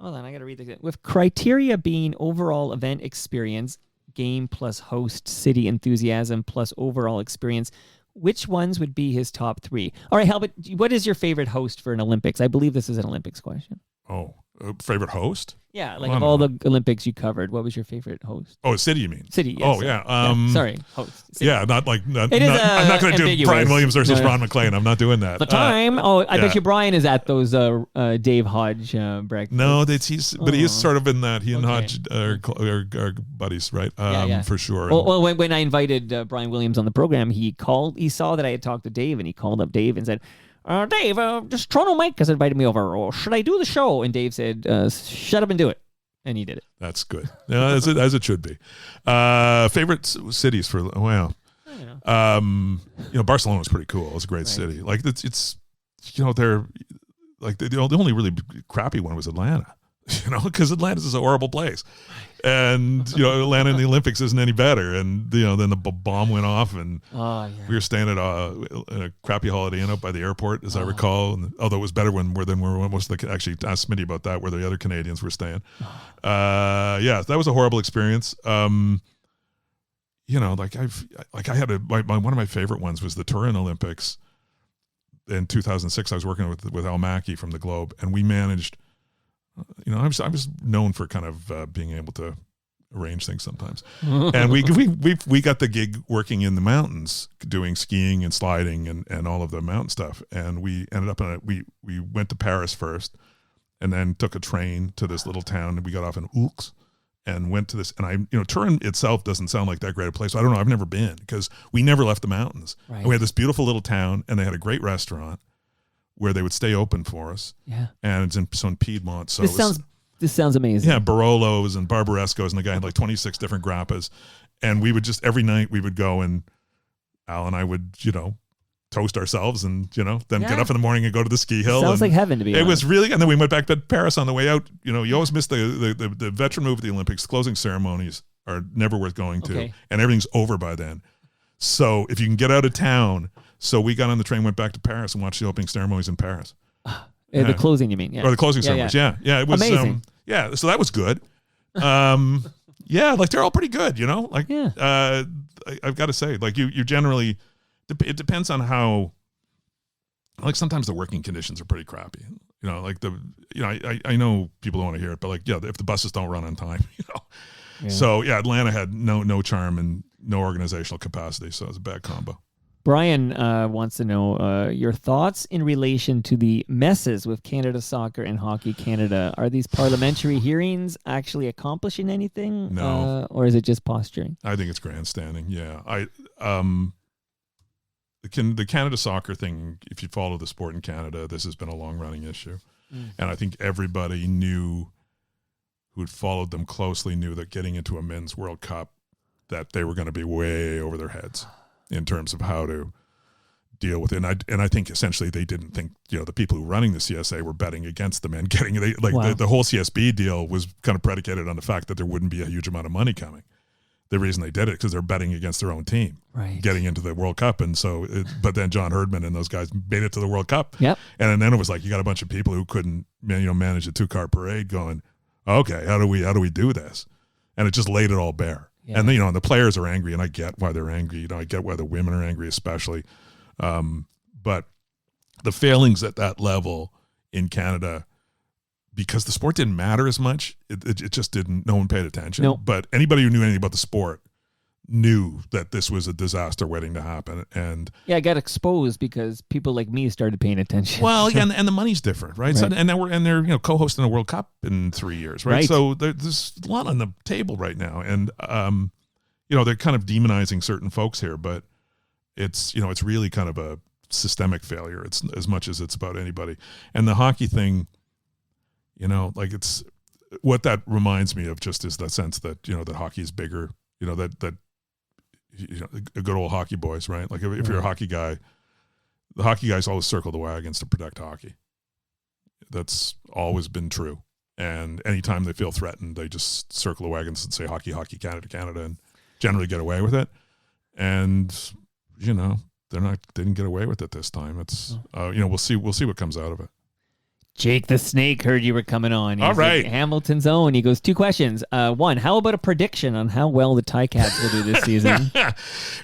hold on, I got to read this. With criteria being overall event experience, game plus host, city enthusiasm plus overall experience, which ones would be his top 3? All right, Halbert, what is your favorite host for an Olympics? I believe this is an Olympics question. Oh, favorite host? Yeah, like of all the Olympics you covered, what was your favorite host? Oh, city, you mean? City, yes. Oh, yeah. Sorry, host. City. Yeah, I'm not going to do Brian Williams versus Ron McLean. I'm not doing that. The time. I bet you Brian is at those Dave Hodge breakfasts. No, but he is sort of in that. He and Hodge are buddies, right? For sure. Well, when I invited Brian Williams on the program, he saw that I had talked to Dave, and he called up Dave and said, Dave, just Toronto Mike has invited me over. Or should I do the show? And Dave said, shut up and do it. And he did it. That's good. Yeah, as it should be. Favorite cities for, Barcelona was pretty cool. It was a great city. Like it's they're like the only really crappy one was Atlanta. Because Atlanta is a horrible place. And, Atlanta in the Olympics isn't any better. And, then the bomb went off, and we were staying at a crappy Holiday Inn out by the airport, as I recall. And, although it was better when most of the, actually asked Smitty about that, where the other Canadians were staying. That was a horrible experience. I had one of my favorite ones was the Turin Olympics in 2006. I was working with Al Mackey from the Globe, and we managed I was known for kind of being able to arrange things sometimes. And we got the gig working in the mountains, doing skiing and sliding and all of the mountain stuff. And we ended up we went to Paris first, and then took a train to this little town, and we got off in Oulx and went to this. And Turin itself doesn't sound like that great a place. I don't know. I've never been, because we never left the mountains. Right. And we had this beautiful little town, and they had a great restaurant where they would stay open for us. Yeah. And it's in Piedmont. So this sounds amazing. Yeah, Barolos and Barbarescos, and the guy had like 26 different grappas. And we would just, every night we would go, and Al and I would, toast ourselves and, then get up in the morning and go to the ski hill. Sounds like heaven to be honest. It was really, and then we went back to Paris on the way out. You always miss the veteran move at the Olympics. Closing ceremonies are never worth going to, and everything's over by then. So if you can get out of town, so we got on the train, went back to Paris, and watched the opening ceremonies in Paris. The closing, you mean? Yeah. Or the closing ceremonies. Yeah. It was amazing. So that was good. Like they're all pretty good, I've got to say, like you generally, it depends on how, like sometimes the working conditions are pretty crappy. I know people don't want to hear it, but like, if the buses don't run on time, Yeah. So Atlanta had no charm and no organizational capacity. So it was a bad combo. Brian wants to know your thoughts in relation to the messes with Canada Soccer and Hockey Canada. Are these parliamentary hearings actually accomplishing anything? No. Or is it just posturing? I think it's grandstanding. Yeah. The Canada Soccer thing, if you follow the sport in Canada, this has been a long-running issue. And I think everybody who'd followed them closely knew that getting into a men's World Cup, that they were going to be way over their heads in terms of how to deal with it. And I think essentially they didn't think, the people who were running the CSA were betting against them and getting the whole CSB deal was kind of predicated on the fact that there wouldn't be a huge amount of money coming. The reason they did it because they're betting against their own team, getting into the World Cup. And so, but then John Herdman and those guys made it to the World Cup. Yep. And then it was like, you got a bunch of people who couldn't, manage a 2-car parade going, okay, how do we do this? And it just laid it all bare. Yeah. And the players are angry, and I get why they're angry. I get why the women are angry, especially. But the failings at that level in Canada, because the sport didn't matter as much, it just didn't. No one paid attention. Nope. But anybody who knew anything about the sport knew that this was a disaster waiting to happen. And it got exposed because people like me started paying attention. Well, yeah, and the money's different, right? So, and they're co-hosting a World Cup in 3 years, right? So there's a lot on the table right now, and they're kind of demonizing certain folks here, but it's it's really kind of a systemic failure. It's as much as it's about anybody. And the hockey thing, it's what that reminds me of just is that sense that that hockey is bigger. That good old hockey boys, right? Like if you're a hockey guy, the hockey guys always circle the wagons to protect hockey. That's always been true. And anytime they feel threatened, they just circle the wagons and say hockey, Canada, and generally get away with it. And they didn't get away with it this time. It's we'll see what comes out of it. Jake the Snake heard you were coming on. All right. Hamilton's own. He goes, 2 questions. One, how about a prediction on how well the Ticats will do this season?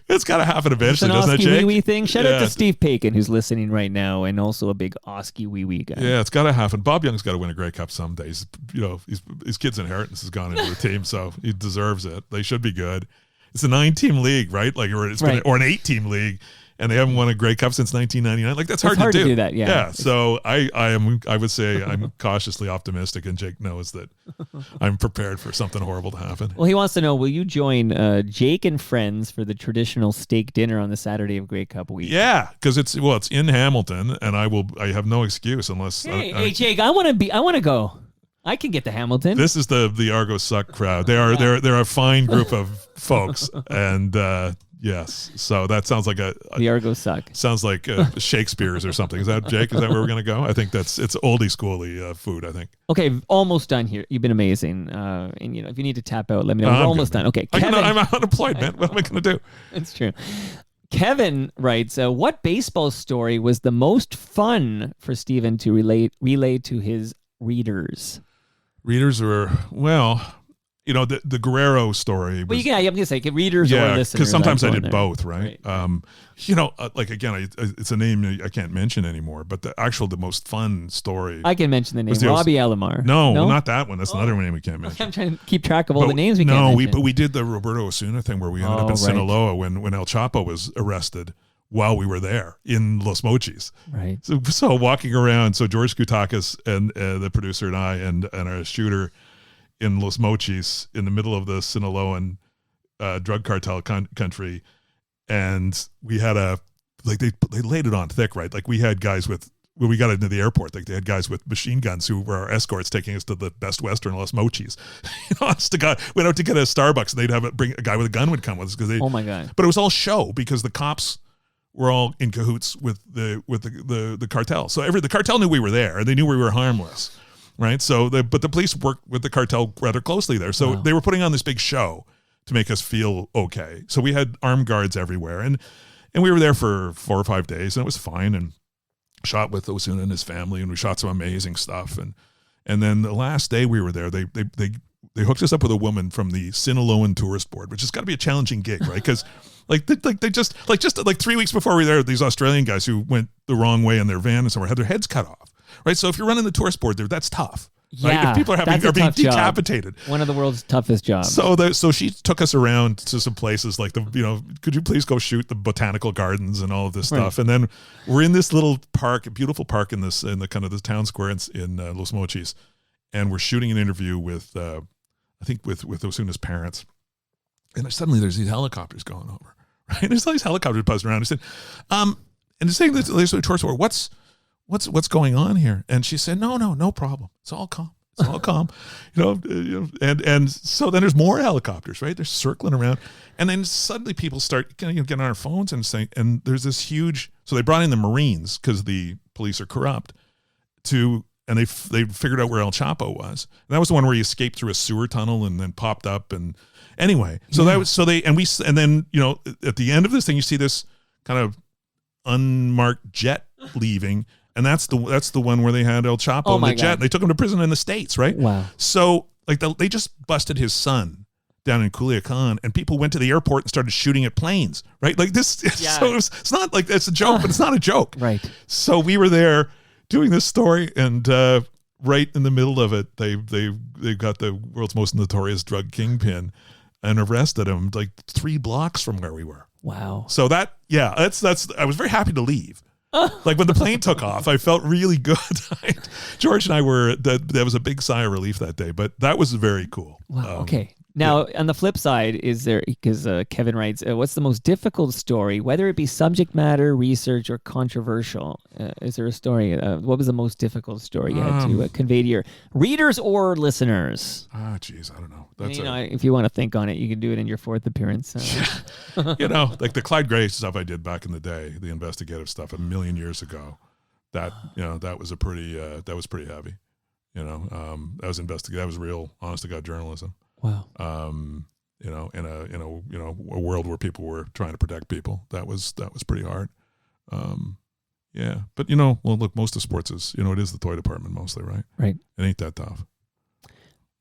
It's got to happen eventually, doesn't it, Jake? Wee-wee thing. Shout out to Steve Paikin, who's listening right now, and also a big Oski wee-wee guy. Yeah, it's got to happen. Bob Young's got to win a Grey Cup someday. His kid's inheritance has gone into the team, so he deserves it. They should be good. It's a 9-team league, right? Like, or an 8-team league. And they haven't won a Grey Cup since 1999. Like, that's hard to do. That, yeah. Yeah. So I would say I'm cautiously optimistic, and Jake knows that I'm prepared for something horrible to happen. Well, he wants to know, will you join Jake and friends for the traditional steak dinner on the Saturday of Grey Cup week? Yeah, because it's in Hamilton, and I have no excuse unless. Hey, Jake, I want to go. I can get to Hamilton. This is the Argo Suck crowd. They're a fine group of folks, and. Yes, so that sounds like the Argo Suck. Sounds like Shakespeare's or something. Is that, Jake? Is that where we're going to go? I think it's oldie schooly food, I think. Okay, almost done here. You've been amazing. And if you need to tap out, let me know. We're almost done. Okay, Kevin, I'm unemployed, man. What am I going to do? It's true. Kevin writes, what baseball story was the most fun for Stephen to relay to his readers? Readers were, the Guerrero story. Well, I'm going to say readers or listeners. Because sometimes I did there. both, right? Like again, it's a name I can't mention anymore. But the most fun story. I can mention the name Robbie Alomar. No, not that one. That's another name we can't mention. I'm trying to keep track of all the names we can't mention. But we did the Roberto Osuna thing where we ended up in Sinaloa when El Chapo was arrested while we were there in Los Mochis. Right. So walking around, so George Koutakis and the producer and I and our shooter in Los Mochis in the middle of the Sinaloan drug cartel country, and we had they laid it on thick, right? Like we had guys when we got into the airport, like they had guys with machine guns who were our escorts taking us to the Best Western Los Mochis. Honest to God, went out to get a Starbucks, and they'd bring a guy with a gun would come with us because oh my God! But it was all show because the cops were all in cahoots with the cartel. So the cartel knew we were there, and they knew we were harmless. Right. So but the police worked with the cartel rather closely there. So they were putting on this big show to make us feel okay. So we had armed guards everywhere, and we were there for 4 or 5 days, and it was fine, and shot with Osuna and his family, and we shot some amazing stuff. And then the last day we were there, they hooked us up with a woman from the Sinaloan Tourist Board, which has got to be a challenging gig, right? Because they just 3 weeks before we were there, these Australian guys who went the wrong way in their van and somewhere had their heads cut off. Right, so if you're running the tourist board there, that's tough. Yeah, right? If people are being decapitated, one of the world's toughest jobs. So she took us around to some places like could you please go shoot the botanical gardens and all of this stuff? And then we're in this little park, a beautiful park in the kind of the town square in Los Mochis, and we're shooting an interview with I think with Osuna's parents, and suddenly there's these helicopters going over. Right, there's all these helicopters buzzing around. I said, and they're saying that there's a tourist board. What's going on here? And she said, no problem. It's all calm. It's all calm. And so then there's more helicopters, right? They're circling around. And then suddenly people start getting on their phones and saying, and there's this huge, so they brought in the Marines because the police are corrupt and they figured out where El Chapo was. And that was the one where he escaped through a sewer tunnel and then popped up. And anyway, that was, and then, at the end of this thing, you see this kind of unmarked jet leaving. And that's the one where they had El Chapo in the jet. They took him to prison in the States, right? Wow. So they just busted his son down in Culiacan, and people went to the airport and started shooting at planes, right? Like this. Yeah. So it's not like it's a joke, but it's not a joke. Right. So we were there doing this story, and right in the middle of it, they got the world's most notorious drug kingpin and arrested him like 3 blocks from where we were. Wow. So that's I was very happy to leave. Like when the plane took off, I felt really good. George and I that was a big sigh of relief that day, but that was very cool. Wow. Okay. Now, on the flip side, is there, because Kevin writes, what's the most difficult story, whether it be subject matter, research, or controversial? Is there a story? What was the most difficult story you had to convey to your readers or listeners? Geez, I don't know. If you want to think on it, you can do it in your 4th appearance. Like the Clyde Gray stuff I did back in the day, the investigative stuff a million years ago. That was pretty heavy. That was investigative. That was real, honest to God journalism. Wow. In a world where people were trying to protect people, that was pretty hard. Yeah, but well, look, most of sports is it is the toy department mostly, right? Right. It ain't that tough.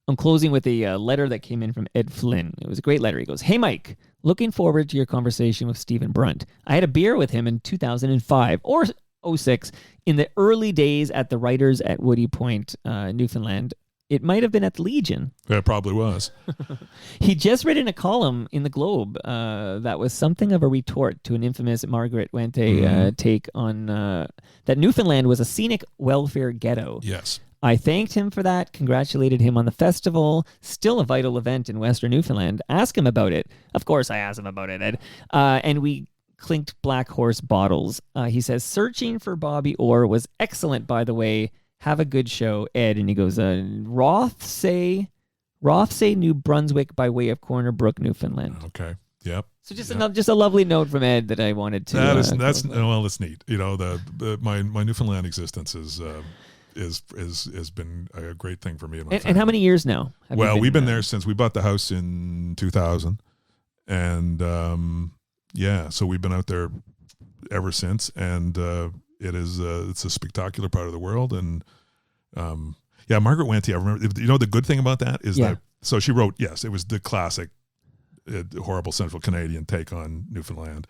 I'm closing with a letter that came in from Ed Flynn. It was a great letter. He goes, "Hey Mike, looking forward to your conversation with Stephen Brunt. I had a beer with him in 2005 or 06 in the early days at the Writers at Woody Point, Newfoundland. It might have been at the Legion." Yeah, it probably was. He just written a column in the Globe that was something of a retort to an infamous Margaret Wente take on that Newfoundland was a scenic welfare ghetto. Yes. I thanked him for that, congratulated him on the festival, still a vital event in Western Newfoundland. Ask him about it. Of course I asked him about it, Ed. And we clinked Black Horse bottles. He says, "Searching for Bobby Orr was excellent, by the way. Have a good show, Ed." And he goes, Rothsay, New Brunswick by way of Corner Brook, Newfoundland. Okay. Yep. So just a lovely note from Ed that I wanted to. That's neat. My Newfoundland existence has been a great thing for me and my family. And how many years now? We've been there since we bought the house in 2000, and so we've been out there ever since, and it's a spectacular part of the world, and Yeah, Margaret Wente, I remember, you know, the good thing about that is Yeah. that, so she wrote, yes, it was the classic horrible Central Canadian take on Newfoundland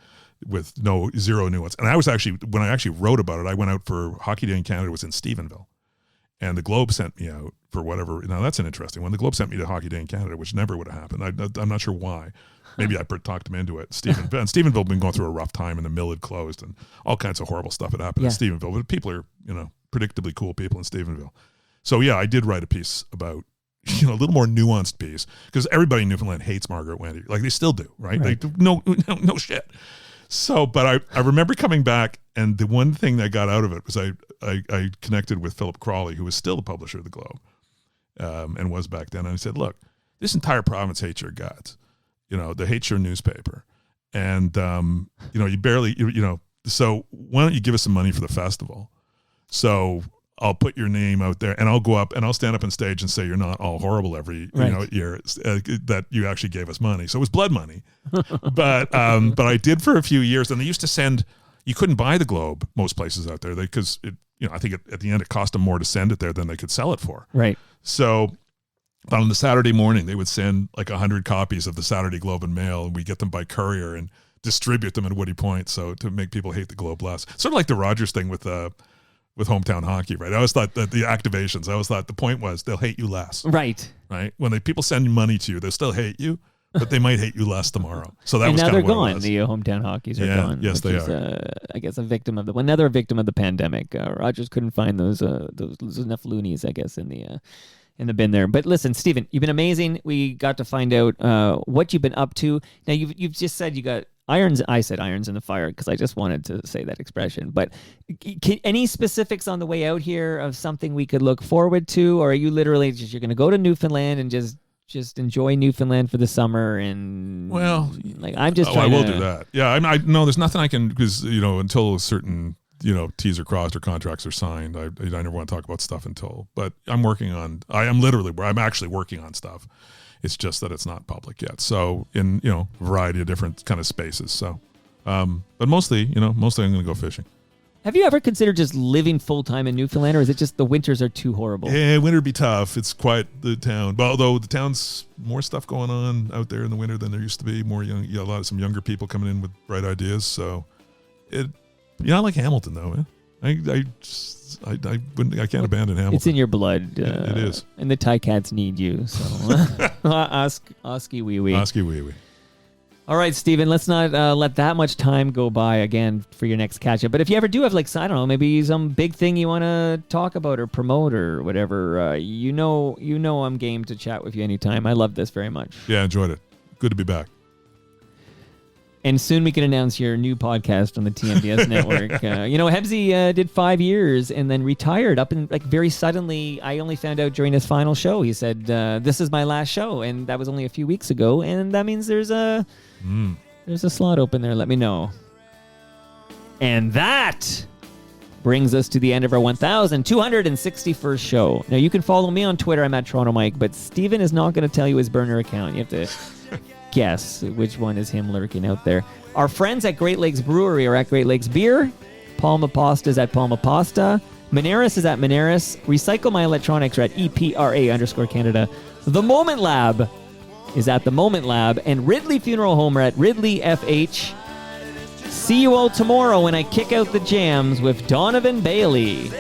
with zero nuance. And I was actually, when I actually wrote about it, I went out for Hockey Day in Canada, it was in Stephenville. And the Globe sent me out for whatever. Now, that's an interesting one. The Globe sent me to Hockey Day in Canada, which never would have happened. I'm not sure why. Maybe I talked him into it. Stephenville had been going through a rough time, and the mill had closed, and all kinds of horrible stuff had happened in Stephenville. But people are, you know, predictably cool people in Stephenville. So, yeah, I did write a piece about, you know, a little more nuanced piece, because everybody in Newfoundland hates Margaret Wente. Like, they still do, right? Like, no shit. So, but I remember coming back, and the one thing that I got out of it was I connected with Philip Crawley, who was still the publisher of the Globe, and was back then. And I said, look, this entire province hates your guts. You know, they hate your newspaper. And, you know, you barely, you know, so why don't you give us some money for the festival? So I'll put your name out there, and I'll go up and I'll stand up on stage and say you're not all horrible every year, that you actually gave us money. So it was blood money. but I did for a few years, and they used to send, you couldn't buy the Globe most places out there because it, you know, I think at the end it cost them more to send it there than they could sell it for. Right. So on the Saturday morning, they would send like 100 copies of the Saturday Globe and Mail, and we get them by courier and distribute them at Woody Point, so to make people hate the Globe less. Sort of like the Rogers thing with hometown hockey, right? I always thought that the activations, I always thought the point was they'll hate you less. Right. Right? When people send money to you, they still hate you, but they might hate you less tomorrow. So that was kind of what it was. And now they're gone. The hometown hockeys are gone. Yes, they are. I guess another victim of the pandemic. Rogers couldn't find those enough loonies, I guess, in the bin there. But listen, Stephen, you've been amazing. We got to find out what you've been up to. Now, you've just said you got irons. I said irons in the fire because I just wanted to say that expression. But any specifics on the way out here of something we could look forward to? Or are you literally just, you're going to go to Newfoundland and just enjoy Newfoundland for the summer? And like, I'm just trying I will do that. Yeah, no, there's nothing I can, because, you know, until a certain, you know, T's are crossed or contracts are signed, I never want to talk about stuff until, but I'm actually working on stuff. It's just that it's not public yet. So in, you know, a variety of different kind of spaces. So, but mostly I'm going to go fishing. Have you ever considered just living full-time in Newfoundland, or is it just the winters are too horrible? Yeah, winter would be tough. It's quite the town. But although the town's more stuff going on out there in the winter than there used to be, more young, some younger people coming in with bright ideas. So I like Hamilton though, man. I can't abandon Hamilton. It's in your blood. It is. And the Ticats need you. So Oski wee wee. Oski wee wee. All right, Stephen, let's not let that much time go by again for your next catch-up. But if you ever do have, like, I don't know, maybe some big thing you want to talk about or promote or whatever, you know I'm game to chat with you anytime. I love this very much. Yeah, enjoyed it. Good to be back. And soon we can announce your new podcast on the TMDS network. Hebsy did 5 years and then retired up and, like, very suddenly. I only found out during his final show. He said, this is my last show. And that was only a few weeks ago. And that means there's a slot open there. Let me know. And that brings us to the end of our 1,261st show. Now, you can follow me on Twitter. I'm at Toronto Mike. But Stephen is not going to tell you his burner account. You have to guess which one is him lurking out there. Our friends at Great Lakes Brewery are at Great Lakes Beer. Palma Pasta is at Palma Pasta. Moneris is at Moneris. Recycle My Electronics are at EPRA_Canada. The Moment Lab is at The Moment Lab. And Ridley Funeral Home are at Ridley FH. See you all tomorrow when I kick out the jams with Donovan Bailey.